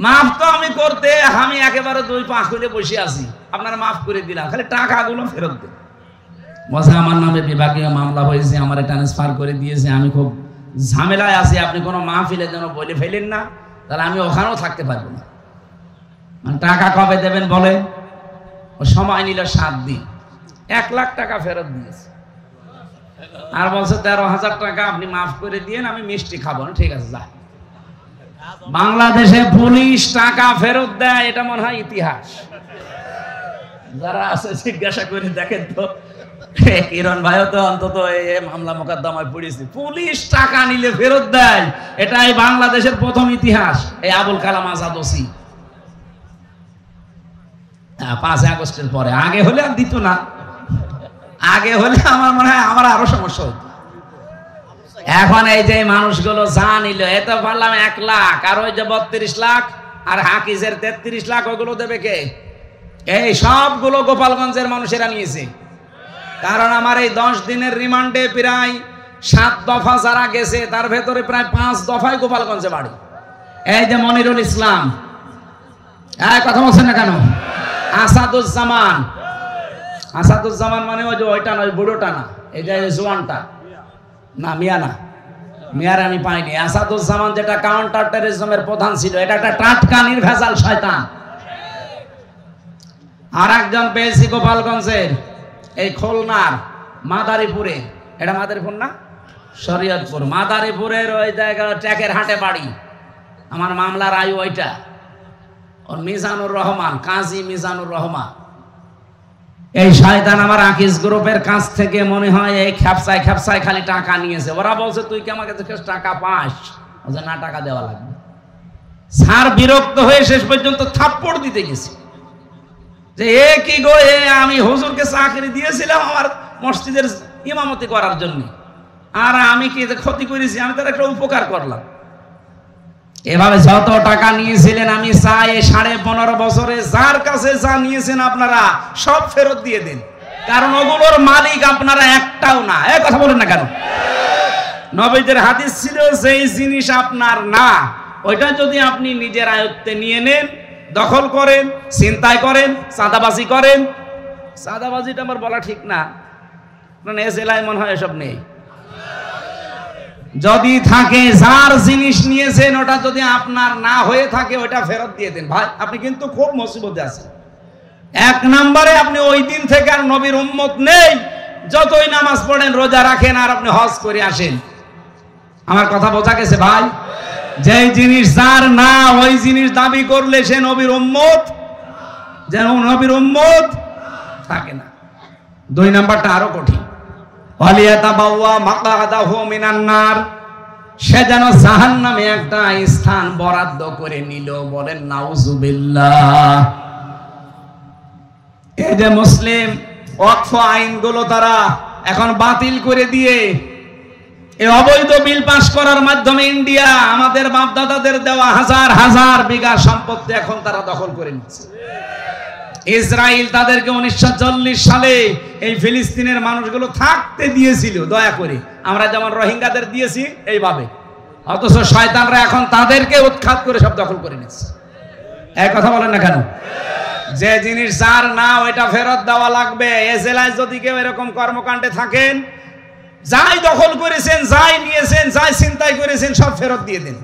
মাফ তো আমি করতে, আমি একেবারে 2 পা খুলে বসে আছি, আপনারা মাফ করে দিলাম, খালি টাকাগুলো ফেরত দে। বলছে আমার নামে বিভাগীয় মামলা হয়েছে, আমার ট্রান্সফার করে দিয়েছে, আমি খুব ঝামেলায় আছি, আপনি কোনো মাহফিলে যেন বলে ফেলেন না, তাহলে আমি ওখানেও থাকতে পারবো না। টাকা কবে দেবেন বলে? ও সময় নিল 7 দিন, 1 লাখ টাকা ফেরত দিয়েছে। আর বলছে 13,000 টাকা আপনি মাফ করে দিয়েন, আমি মিষ্টি খাবো না। ঠিক আছে, যা। বাংলাদেশে পুলিশ টাকা ফেরত দেয়, এটা মনে হয় ইতিহাস। যারা আছে জিজ্ঞাসা করে দেখেন তো, কিরণ ভাইও তো অন্তত এই মামলা মোকদ্দমায় পড়েছে, পুলিশ টাকা নিলে ফেরত দেয়, এটাই বাংলাদেশের প্রথম ইতিহাস। এই আবুল কালাম আজাদ ওসি 5 আগস্টের পরে, আগে হলে আর দিত না, আগে হলে আমার মনে হয় আমার আরো সমস্যা হতো। এখন এই যে মানুষগুলো যা নিল, এত পারলাম 1 লাখ, আর ওই যে 32 লাখ আর হাকিজের 33 লাখ, ওগুলো দেবে কে? এই সবগুলো গোপালগঞ্জের মানুষেরা নিয়েছে। কারণ আমার এই 10 দিনের রিমান্ডে প্রায় 7 দফা যারা গেছে, তার ভেতরে প্রায় 5 দফায় গোপালগঞ্জে বাড়ি। এই যে মনিরুল ইসলাম, কথা বলছেন না কেন? আসাদুজ্জামান, আসাদুজ্জামান মানে ওই যে ওইটা নয়, বুড়োটা না, এই যে জোয়ানটা না, মিয়া না, মিয়ার আমি পাইনি। আসাদুজ্জামান যেটা কাউন্টার টেররিজমের প্রধান ছিল, এটা একটা টাটকা নির্ভেজাল শয়তান। আর একজন পেয়েছি গোপালগঞ্জের, এই খুলনার মাদারীপুরে, এটা মাদারীপুর না, শরীয়তপুর, মাদারীপুরের ওই জায়গা ট্যাকের হাটে বাড়ি। আমার মামলার আয়ু ওইটা, ওর মিজানুর রহমান, কাজী মিজানুর রহমান। এই শয়তান আমার আকিজ গ্রুপের কাছ থেকে মনে হয় এই খ্যাপসায় খ্যাপসায় খালি টাকা নিয়েছে। ওরা বলছে তুই কি আমাকে টাকা পাস? বলছে না, টাকা দেওয়া লাগবে। স্যার বিরক্ত হয়ে শেষ পর্যন্ত থাপ্পড় দিতে গেছে যে এ কি গো, এ আমি হুজুরকে চাকরি দিয়েছিলাম আমার মসজিদের ইমামতি করার জন্য, আর আমি কি ক্ষতি করেছি? আমি তার একটা উপকার করলাম। এভাবে যত টাকা নিয়েছিলেন আমি চাই 15.5 বছরে যার কাছে যা নিয়েছেন আপনারা সব ফেরত দিয়ে দিন, কারণ ওগুলোর মালিক আপনারা একটাও না। এই কথা বলেন না কেন? নবীদের হাদিস ছিল, যেই জিনিস আপনার না, ওইটা যদি আপনি নিজের আয়ত্তে নিয়ে নেন, দখল করেন, চিন্তায় করেন, চাঁদাবাজি করেন, চাঁদাবাজিটা আমার বলা ঠিক না, কারণ এ জেলায় মনে হয় এসব নেই। যদি থাকে, যার জিনিস নিয়েছেন ওটা যদি আপনার না হয়ে থাকে, ওটা ফেরত দিয়ে দেন। ভাই আপনি কিন্তু খুব মুসিবতে আছেন। 1 নম্বরে আপনি ওই দিন থেকে আর নবীর উম্মত নেই, যতই নামাজ পড়েন, রোজা রাখেন, আর আপনি হজ করে আসেন। আমার কথা বোঝা গেছে ভাই? যেই জিনিস যার না, ওই জিনিস দাবি করলে সে নবীর উম্মত, যেন নবীর উম্মত থাকে না। 2 নাম্বারটা আরো কঠিন, সে যেন জাহান্নামে একটা স্থান বরাদ্দ করে নিল। বলেন নাউজুবিল্লাহ। এই যে মুসলিম ওয়াকফ আইনগুলো তারা এখন বাতিল করে দিয়ে এই অবৈধ বিল পাস করার মাধ্যমে ইন্ডিয়া আমাদের বাপদাদাদের দেওয়া হাজার হাজার বিঘা সম্পত্তি এখন তারা দখল করে নিচ্ছে। ইসরায়েল তাদেরকে 1940 সালে এই ফিলিস্তিনের মানুষগুলো থাকতে দিয়েছিল দয়া করে, আমরা যেমন রোহিঙ্গাদের দিয়েছি এইভাবে, অথচ শয়তানরা এখন তাদেরকে উৎখাত করে সব দখল করে নিচ্ছে। এই কথা বলেন না কেন? যে জিনিস যার না ওইটা ফেরত দেওয়া লাগবে। এ জেলায় যদি কেউ এরকম কর্মকাণ্ডে থাকেন, যাই দখল করেছেন, যাই নিয়েছেন, যাই চিন্তাই করেছেন, সব ফেরত দিয়ে দিন,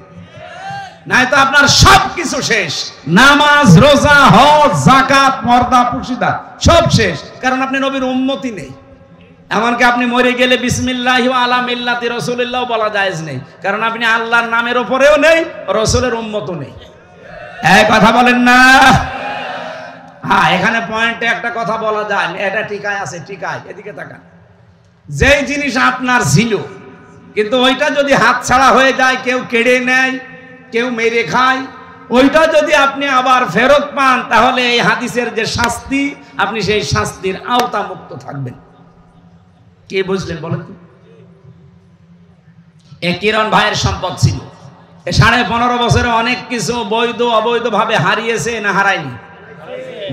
নাই তো আপনার সব কিছু শেষ। নামাজ, রোজা, হজ, যাকাত, পর্দা, পুশিদা সব শেষ, কারণ আপনি নবীর উম্মতি নেই। এমনকি আপনি মরে গেলে বিসমিল্লাহি ওয়া আলা মিল্লাতি রাসূলিল্লাহ বলা জায়েজ নেই, কারণ আপনি আল্লাহর নামের উপরেও নেই, রাসূলের উম্মতও নেই। এই কথা বলেন না? হ্যাঁ, এখানে পয়েন্টে একটা কথা বলা যায়, এটা টিকায় আছে, টিকায়, এদিকে তাকান। যেই জিনিস আপনার ছিল, কিন্তু ওইটা যদি হাতছাড়া হয়ে যায়, কেউ কেড়ে নেয়, কেউ মেরে খায়, ওইটা যদি আপনি আবার ফেরত পান, তাহলে এই হাদিসের যে শাস্তি, আপনি সেই শাস্তির আওতা মুক্ত থাকবেন। কে বুঝলেন বলেন? এ কিরণ ভাইয়ের সম্পদ ছিল, 15.5 বছরে অনেক কিছু বৈধ অবৈধ ভাবে হারিয়েছে না হারায়নি?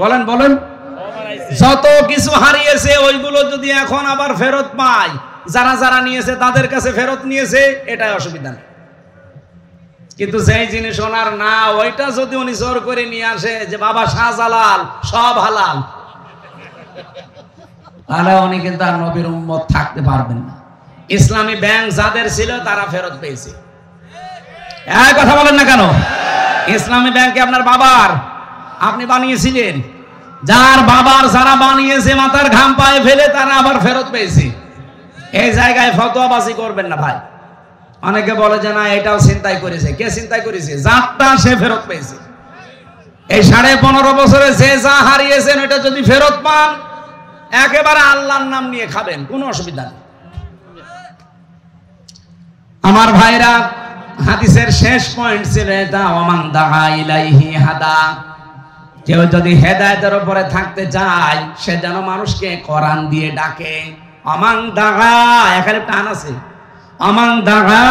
বলেন বলেন। যত কিছু হারিয়েছে ওইগুলো যদি এখন আবার ফেরত পায়, যারা যারা নিয়েছে তাদের কাছে ফেরত নিয়েছে, এটাই অসুবিধা নেই। কিন্তু যেই জিনিস ওনার না, ওইটা যদি উনি জোর করে নিয়ে আসে যে বাবা শাহজালাল সব হালাল, তাহলে উনি কিন্তু আর নবীর উম্মত থাকতে পারবেন না। ইসলামী ব্যাংক যাদের ছিল তারা ফেরত পেয়েছে। এই কথা বলেন না কেন? ইসলামী ব্যাংকে আপনার বাবার, আপনি বানিয়েছিলেন, যার বাবার যারা বানিয়েছে মাথার ঘাম পায়ে ফেলে তারা আবার ফেরত পেয়েছে। এই জায়গায় ফতোয়াবাজি করবেন না ভাই। অনেকে বলে যে না এটাও চিন্তাই করেছে। কে চিন্তাই করেছে? যারটা সে ফেরত পেয়েছে। এই 15.5 বছরে যে যা হারিয়েছেন এটা যদি ফেরত পান, একেবারে আল্লাহর নাম নিয়ে খাবেন, কোনো অসুবিধা নেই। আমার ভাইরা, হাদিসের শেষ পয়েন্ট ছিল এটা, ওমান দাআ ইলাইহি হাদা। কেউ যদি হেদায়েতের উপরে থাকতে চায়, সে যেন মানুষকে কোরআন দিয়ে ডাকে। ওমান দাআ, এখানে টান আছে, ওমান দাআ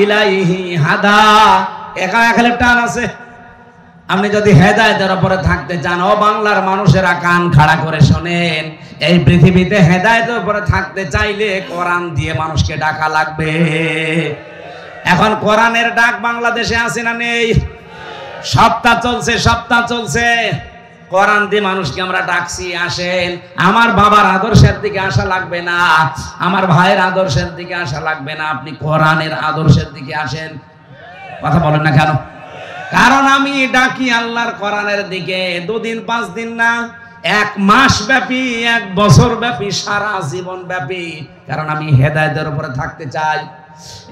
ইলাইহি হাদা, এখানে টান আছে। আপনি যদি হেদায়েতের উপরে থাকতে চান, ও বাংলার মানুষেরা কান খাড়া করে শোনেন, এই পৃথিবীতে হেদায়েতের উপরে থাকতে চাইলে কোরআন দিয়ে মানুষকে ডাকা লাগবে। এখন কোরআনের ডাক বাংলাদেশে আছে না নেই? সপ্তাহ চলছে, কোরআন দিয়ে মানুষকে আমরা ডাকছি, আসেন। আমার বাবার আদর্শের দিকে আসা লাগবে না, আমার ভাইয়ের আদর্শের দিকে আসা লাগবে না, আপনি কোরআনের আদর্শের দিকে আসেন। কথা বলেন না কেন? কারণ আমি ডাকি আল্লাহর কোরআনের দিকে। 2 দিন 5 দিন না, 1 মাস ব্যাপী, 1 বছর ব্যাপী, সারা জীবন ব্যাপী। কারণ আমি হেদায়েতের উপরে থাকতে চাই।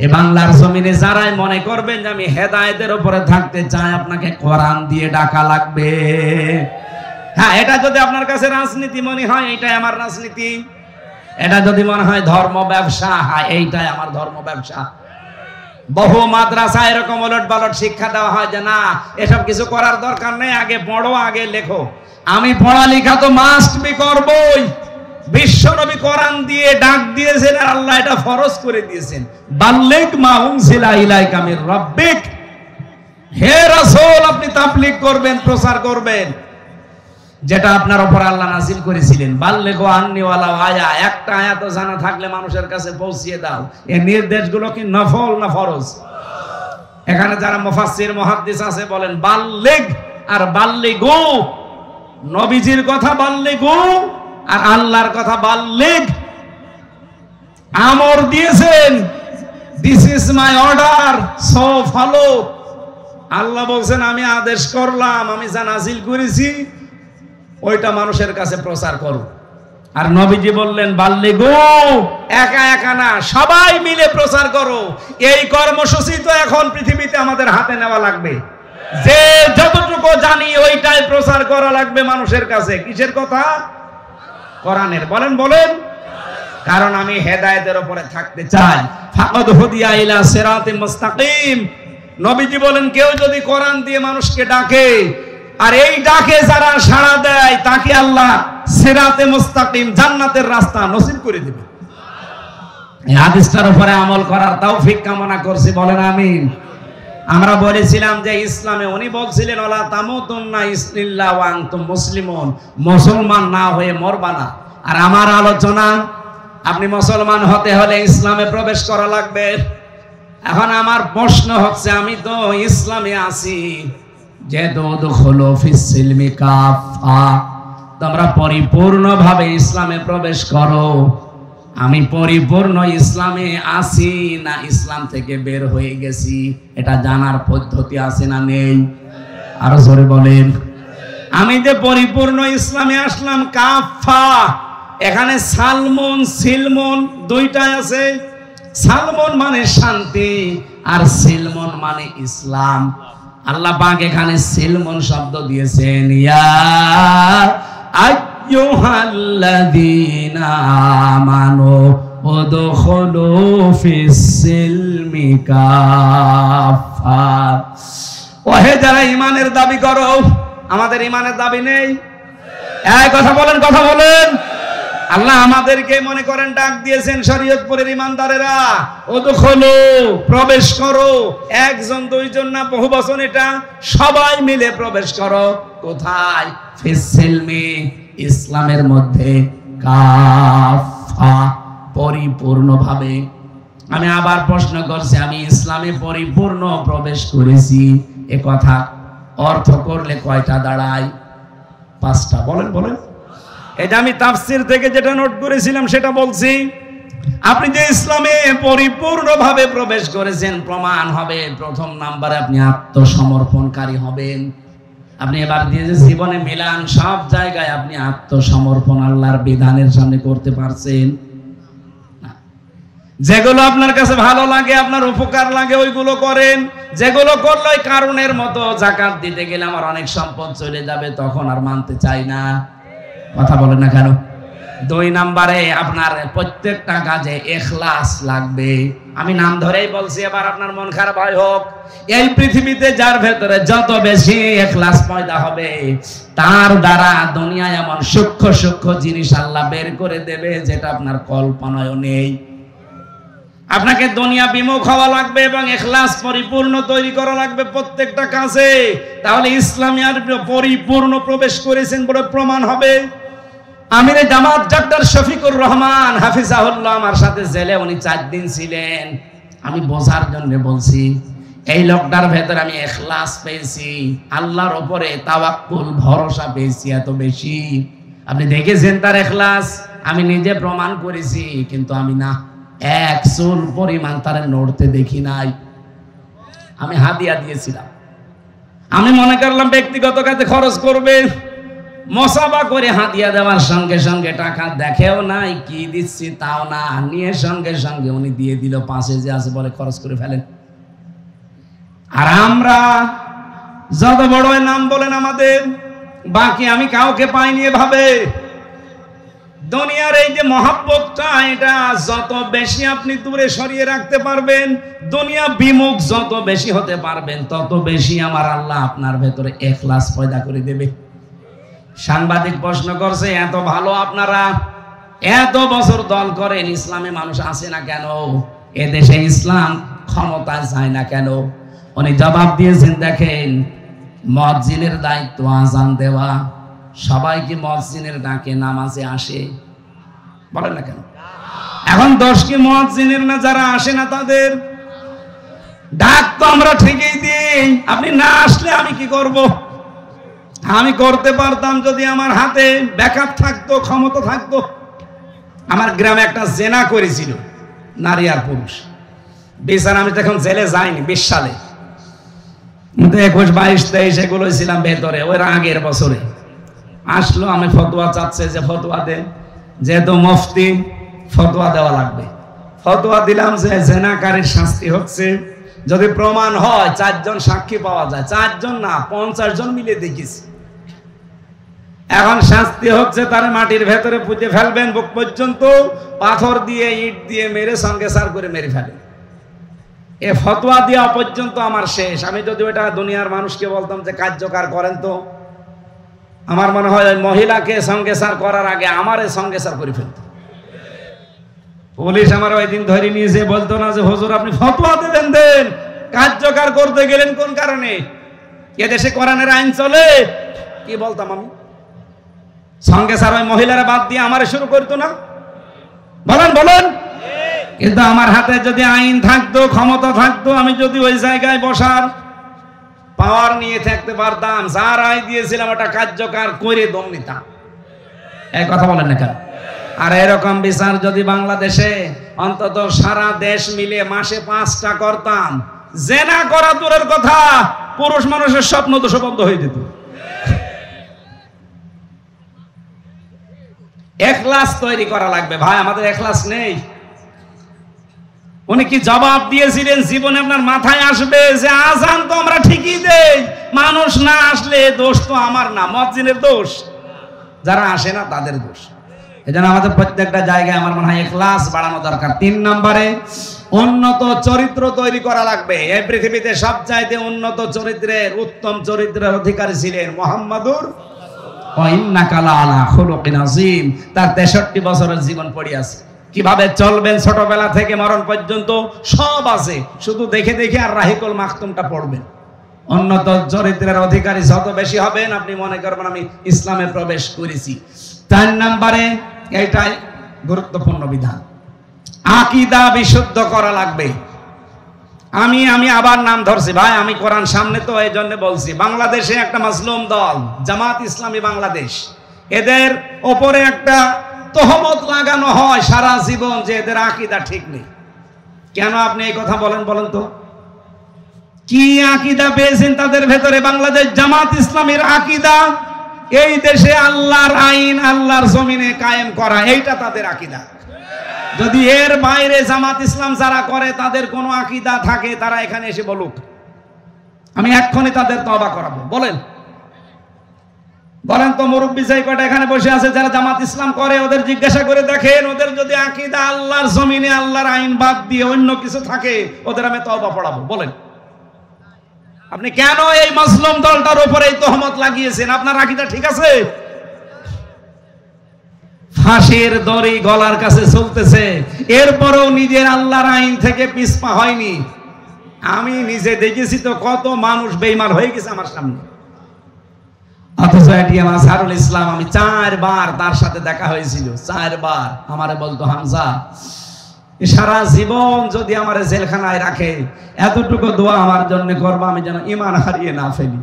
এই বাংলার জমিনে যারাই মনে করবেন যে আমি হেদায়েতের উপরে থাকতে চাই, আপনাকে কোরআন দিয়ে ডাকা লাগবে। হ্যাঁ, এটা যদি আপনার কাছে রাজনীতি মনে হয়, এইটাই আমার রাজনীতি। এটা যদি মনে হয় ধর্ম ব্যবসা, হ্যাঁ এইটাই আমার ধর্ম ব্যবসা। বহু মাদ্রাসা এরকম ওলট পালট শিক্ষা দেওয়া হয় যে না এসব কিছু করার দরকার নেই, আগে পড়ো, আগে লেখো। আমি পড়ালেখা তো মাস্ট বি করবই। বিশ্বনবী কোরআন দিয়ে ডাক দিয়েছেন, আর আল্লাহ এটা ফরজ করে দিয়েছেন, বাল্লিগ মা উনজিলা ইলাইকা মির রাব্বিক। হে রাসূল, আপনি তাবলীগ করবেন, প্রচার করবেন যেটা আপনার উপর আল্লাহ নাযিল করেছিলেন। বাল্লিগু আন্নী ওয়ালাউ আয়া, একটা আয়াত জানা থাকলে মানুষের কাছে পৌঁছিয়ে দাও। এই নির্দেশগুলো কি নফল না ফরজ? এখানে যারা মুফাসসির মুহাদ্দিস আছে বলেন বাল্লিগ আর বাল্লিগু, নবীজির কথা বাল্লিগু আর আল্লাহর কথা বাল্লিগ। আমর দিয়েছেন, this is my order, so follow. আল্লাহ বলছেন আমি আদেশ করলাম, আমি যা নাযিল করেছি ওইটা মানুষের কাছে প্রচার করো। আর নবীজি বললেন বাল্লিগু, একা একা না, সবাই মিলে প্রচার করো। এই কর্মসূচি তো এখন পৃথিবীতে আমাদের হাতে নেওয়া লাগবে। যে যতটুকু জানি ওইটাই প্রচার করা লাগবে মানুষের কাছে। কিসের কথা? কোরআনের। বলেন। কারণ আমি হেদায়েতের উপরে থাকতে চাই। ফাকাদ হুদিয়া ইলা সিরাতিম মুস্তাকিম। নবীজি বলেন কেউ যদি কোরআন দিয়ে মানুষকে ডাকে, আর এই ডাকে যারা সাড়া দেয়, তাকে আল্লাহ সিরাতে মুস্তাকিম, জান্নাতের রাস্তা নসিব করে দিবে। এই হাদিসটার উপরে আমল করার তৌফিক কামনা করছি, বলেন আমিন। আমরা বলেছিলাম যে ইসলামে উনি বলছিলেন ওয়ালা তামুতুন্না ইল্লা ওয়া আনতুম মুসলিমুন, মুসলমান না হয়ে মরবা না। আর আমার আলোচনা, আপনি মুসলমান হতে হলে ইসলামে প্রবেশ করা লাগবে। এখন আমার প্রশ্ন হচ্ছে, আমি তো ইসলামে আছি, যে দুখুলু ফিস সিলমি কাফা, তোমরা পরিপূর্ণভাবে ইসলামে প্রবেশ করো। আমি পরিপূর্ণ ইসলামে আছি না ইসলাম থেকে বের হয়ে গেছি, এটা জানার পদ্ধতি আছে না নেই? আরো জোরে বলেন। আমি যে পরিপূর্ণ ইসলামে আসলাম কাফা, এখানে সালমন সিলমন দুইটাই আছে। সালমন মানে শান্তি, আর সিলমন মানে ইসলাম। আল্লাহ পাক এখানে সিলমন শব্দ দিয়েছেন, ইয়া আইয়ুহাল্লাযীনা আমানু উদখুলু ফিস সিলমি কাফা। ওহে যারা ঈমানের দাবি করো, আমাদের ঈমানের দাবি নেই? এই কথা বলেন। আল্লাহ আমাদেরকে মনে করেন ডাক দিয়েছেন শরীয়তপুরের ঈমানদারেরা, উদখুলু, প্রবেশ করো। একজন দুইজন না, বহু বচন এটা, সবাই মিলে প্রবেশ করো। কোথায়? ফিস সিলমি, ইসলামের মধ্যে কাফা, পরিপূর্ণভাবে। আমি আবার প্রশ্ন করছি, আমি ইসলামে পরিপূর্ণ প্রবেশ করেছি, এ কথা অর্থ করলে কয়টা দাঁড়ায়? 5টা। বলেন বলেন। এটা আমি তাফসীর থেকে যেটা নোট করেছিলাম সেটা বলছি। আপনি যে ইসলামে পরিপূর্ণভাবে প্রবেশ করেছেন, প্রমাণ হবে প্রথম নাম্বারে আপনি আত্মসমর্পণকারী হবেন। আপনি এবার দিয়ে যে জীবনে মিলান, সব জায়গায় আপনি আত্মসমর্পণ আল্লাহর বিধানের সামনে করতে পারছেন। যেগুলো আপনার কাছে ভালো লাগে, আপনার উপকার লাগে, ওইগুলো করেন। যেগুলো করলে কারণের মতো, যাকাত দিতে গেলে আমার অনেক সম্পদ চলে যাবে, তখন আর মানতে চাই না। কথা বলেন না কেন? 2 নাম্বারে আপনার প্রত্যেকটা কাজে ইখলাস লাগবে। আমি নাম ধরেই বলছি, এবার আপনার মন খারাপ হয় হোক, এই পৃথিবীতে যার ভেতরে যত বেশি ইখলাস পয়দা হবে, তার দ্বারা দুনিয়ায় এমন সূক্ষ্ম সূক্ষ্ম জিনিস আল্লাহ বের করে দেবে যেটা আপনার কল্পনায়ও নেই। আপনাকে দুনিয়া বিমুখ হওয়া লাগবে এবং ইখলাস পরিপূর্ণ তৈরি করা লাগবে প্রত্যেকটা কাজে, তাহলে ইসলামে আর পরিপূর্ণ প্রবেশ করেছেন বলে প্রমাণ হবে। আমির জামাত ডক্টর শফিকুর রহমান হাফিজাহুল্লাহ আমার সাথে জেলে উনি 4 দিন ছিলেন। আমি বোঝার জন্য বলছি, এই লোকটার ভেতরে আমি ইখলাস পেয়েছি, আল্লাহর উপরে তাওয়াক্কুল, ভরসা পেয়েছি এত বেশি। আপনি দেখেছেন তার ইখলাস, আমি নিজে প্রমাণ করেছি, কিন্তু আমি না এক চুল পরিমাণ তার নড়তে দেখি নাই। আমি হাদিয়া দিয়েছিলাম, আমি মনে করলাম ব্যক্তিগত কাজে খরচ করবে, মসাবা করে হাদিয়া দেওয়ার সঙ্গে সঙ্গে টাকা দেখেও নাই, কি দিচ্ছি তাও না, নিয়ে সঙ্গে সঙ্গে উনি দিয়ে দিল, 5 যে আছে বলে খরচ করে ফেলেন। আর আমরা যত বড় নাম বলেন আমাদের, বাকি আমি কাউকে পাইনি এভাবে। দুনিয়ার এই যে মহাব্বতটা, এটা যত বেশি আপনি দূরে সরিয়ে রাখতে পারবেন, দুনিয়া বিমুখ যত বেশি হতে পারবেন, তত বেশি আমার আল্লাহ আপনার ভেতরে ইখলাস পয়দা করে দেবে। সাংবাদিক প্রশ্ন করছে, এত ভালো আপনারা, এত বছর দল করেন, ইসলামে মানুষ আসে না কেন? এদেশে ইসলাম ক্ষমতায় যায় না কেন? উনি জবাব দিয়েছেন, দেখেন, মুয়াজ্জিনের দায়িত্ব আযান দেওয়া, সবাই কি মুয়াজ্জিনের ডাকে নামাজে আসে? বলেন না কেন? এখন দোষ কি মুয়াজ্জিনের না, যারা আসে না তাদের? ডাক তো আমরা ঠিকই দিই, আপনি না আসলে আমি কি করব? আমি করতে পারতাম যদি আমার হাতে ব্যাকআপ থাকতো, ক্ষমতা থাকতো। আমার গ্রামে একটা জেনা করেছিল, নারী আর পুরুষ। বিচার আমি তখন জেলে যাইনি, 20 সালে, 21, 22, 23 এগুলো ছিলাম ভেতরে। ওই আগের বছরে আসলো, আমি ফতোয়া চাচ্ছে যে ফতোয়া দেন, যেহেতু মুফতি ফতোয়া দেওয়া লাগবে। ফতোয়া দিলাম যে জেনাকারীর শাস্তি হচ্ছে, যদি প্রমাণ হয় 4 জন সাক্ষী পাওয়া যায়, 4 জন না 50 জন মিলে দেখিস। এখন শাস্তি হচ্ছে তার মাটির ভেতরে পুঁতে ফেলবেন, বুক পর্যন্ত পাথর দিয়ে, ইট দিয়ে মেরে সঙ্গে সার করে মেরে ফেলেন। এ ফতোয়া দেওয়া পর্যন্ত আমার শেষ। আমি যদি ওটা দুনিয়ার মানুষকে বলতাম যে কার্যকর করেন, তো আমার মনে হয় ওই মহিলাকে সঙ্গে সার করার আগে আমারে সঙ্গে সার করে ফেলত। পুলিশ আমার ওই দিন ধরে নিয়েছে, বলতো না যে হুজুর আপনি ফতোয়া দেবেন, দেন, কার্যকর করতে গেলেন কোন কারণে? এদেশে কোরআনের আইন চলে। কি বলতাম আমি? সঙ্গে সার ওই মহিলারা বাদ দিয়ে আমারে শুরু করতো না? বলেন বলেন। কিন্তু আমার হাতে যদি আইন থাকতো, ক্ষমতা থাকতো, আমি যদি ওই জায়গায় বসার পাওয়ার নিয়ে থাকতে পারতাম, যার রায় দিয়েছিলাম ওটা কার্যকর করে দম নিতাম। এই কথা বলেন না কেন? আর এরকম বিচার যদি বাংলাদেশে অন্তত সারা দেশ মিলে মাসে 5টা করতাম, জেনা করা দূরের কথা, পুরুষ মানুষের স্বপ্ন তো সব বন্ধ হয়ে যেত। ইখলাস তৈরি করা লাগবে ভাই, আমাদের ইখলাস নেই। উনি কি জবাব দিয়েছিলেন? জীবনে আপনার মাথায় আসবে যে আযান তো আমরা ঠিকই দেই, মানুষ না আসলে দোষ তো আমার না, মুয়াজ্জিনের দোষ, যারা আসে না তাদের দোষ। এজন্য আমাদের প্রত্যেকটা জায়গায় আমার মনে হয় ইখলাস বাড়ানো দরকার। 3 নম্বরে উন্নত চরিত্র তৈরি করা লাগবে। এই পৃথিবীতে সবচাইতে উন্নত চরিত্রের, উত্তম চরিত্রের অধিকারী ছিলেন মুহাম্মাদুর ওয়া ইন্নাকা লাআলা খুলুকিন আযীম। তার 63 বছরের জীবন পড়ে আছে, কিভাবে চলবেন ছোটবেলা থেকে মরণ পর্যন্ত সব আছে, শুধু দেখে দেখে আর রাহিকুল মাখতুমটা পড়বেন। উন্নত চরিত্রের অধিকারী যত বেশি হবেন, আপনি মনে করবেন আমি ইসলামে প্রবেশ করেছি। 4 নম্বরে এইটাই গুরুত্বপূর্ণ বিধান, আকীদা বিশুদ্ধ করা লাগবে। আমি আবার নাম ধরছি ভাই, আমি কোরআন সামনে তো এই জন্য বলছি। বাংলাদেশে একটা মাসলুম দল জামাত ইসলামী বাংলাদেশ, এদের ওপরে একটা তহমত লাগানো হয় সারা জীবন যে এদের আকীদা ঠিক নেই। কেন আপনি এই কথা বলেন তো? কি আকীদা পেয়েছেন তাদের ভেতরে? বাংলাদেশ জামাত ইসলামীর আকীদা এই দেশে আল্লাহর আইন আল্লাহর জমিনে কায়েম করা, এইটা তাদের আকীদা। যদি এর বাইরে জামাত ইসলাম যারা করে তাদের কোনো আকীদা থাকে, তারা এখানে এসে বলুক, আমি এক্ষুনি তাদের তওবা করাবো। বলেন তো মুরব্বী যাই কয়টা এখানে বসে আছে যারা জামাত ইসলাম করে, ওদের জিজ্ঞাসা করে দেখেন, ওদের যদি আকীদা আল্লাহর জমিনে আল্লাহর আইন বাদ দিয়ে অন্য কিছু থাকে, ওদের আমি তওবা পড়াবো। বলেন আপনি কেন এই মাসলুম দলটার উপরে এই তহমত লাগিয়েছেন? আপনার আকীদা ঠিক আছে? ফাঁসির দড়ি গলার কাছে চলতেছে, এরপরেও নিজের আল্লাহর আইন থেকে পিছপা হয়নি। আমি নিজে দেখেছি তো কত মানুষ বেঈমান হয়ে গেছে আমার সামনে। অথচ এটিএম আজহারুল ইসলাম, আমি 4 বার তার সাথে দেখা হয়েছিল, 4 বার আমারে বলতো, হামজা সারা জীবন যদি আমার জেলখানায় রাখে, এতটুকু দোয়া আমার জন্য করবা আমি যেন ঈমান হারিয়ে না ফেলি।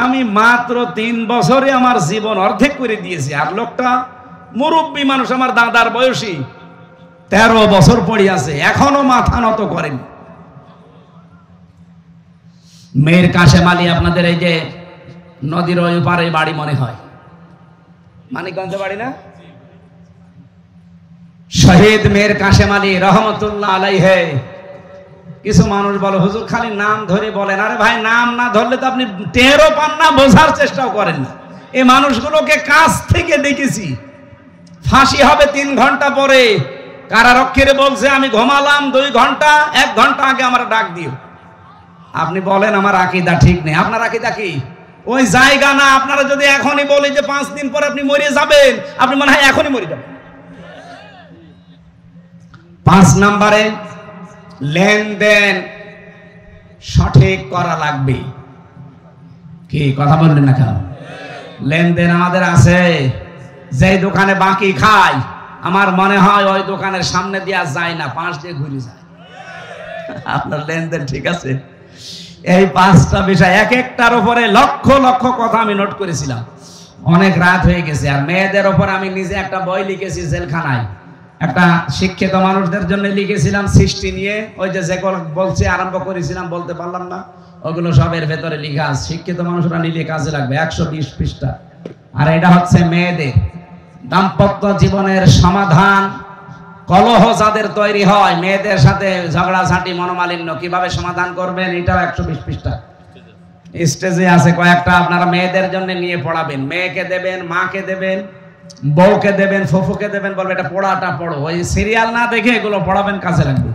আমি মাত্র 3 বছরে আমার জীবন অর্ধেক করে দিয়েছি, আর লোকটা মুরব্বী মানুষ, আমার দাদার বয়সী, 13 বছর পড়ে আছে, এখনো মাথা নত করেনি। মেয়ের কাশেম আলী, আপনাদের এই যে নদীর ওই পারে বাড়ি মনে হয়, মানিকগঞ্জে বাড়ি না? শহীদ মেয়ের কাশেম আলী রহমতুল্লাহ আলাইহে। কিছু মানুষ বলে হুজুর খালি নাম ধরে বলেন। আরে ভাই, নাম না ধরলে তো আপনি টেরও পান না, বোঝার চেষ্টাও করেন না। এই মানুষগুলোকে কাছ থেকে দেখেছি। ফাঁসি হবে 3 ঘন্টা পরে, কারারক্ষীরে বলছে আমি ঘুমালাম 2 ঘন্টা, 1 ঘন্টা আগে আমার ডাক দিও। আপনি বলেন আমার আকীদা ঠিক নেই। আপনার আকীদা কি? ওই জায়গা না। আপনারা যদি এখনই বলি যে 5 দিন পরে আপনি মরে যাবেন, আপনি মনে হয় এখনই মরে যাবেন। 5 নম্বরে লেনদেন সঠিক করা লাগবে। কি কথা বললেন না কেন? লেনদেন আমাদের আছে। যে দোকানে বাকি খাই, আমার মনে হয় ওই দোকানের সামনে দিয়ে যায় না, 5 দিয়ে ঘুরে যায়। আপনার লেনদেন ঠিক আছে? এই 5টা বিষয়, এক একটার উপরে লক্ষ লক্ষ কথা আমি নোট করেছিলাম। অনেক রাত হয়ে গেছে। আর মেয়েদের ওপর আমি নিজে একটা বই লিখেছি জেলখানায়, একটা শিক্ষিত মানুষদের জন্য লিখেছিলাম সৃষ্টি নিয়ে। ওই যে বলছে আরম্ভ করেছিলাম, বলতে পারলাম না, ওগুলো সবের ভেতরে লিখা আছে। শিক্ষিত মানুষরা নিলে কাজে লাগবে, 120 পৃষ্ঠা। আর এটা হচ্ছে মেয়েদের দাম্পত্য জীবনের সমাধান, কলহ যাদের তৈরি হয়, মেয়েদের সাথে ঝগড়াঝাঁটি মনোমালিন্য কিভাবে সমাধান করবেন, এটাও 120 পৃষ্ঠা। স্টেজে আছে কয়েকটা, আপনারা মেয়েদের জন্য নিয়ে পড়াবেন। মেয়েকে দেবেন, মাকে দেবেন, বউকে দেবেন, ফুফুকে দেবেন, বলবে এটা পড়াটা পড়ো। ওই সিরিয়াল না দেখে এগুলো পড়াবেন, কাজে লাগবে।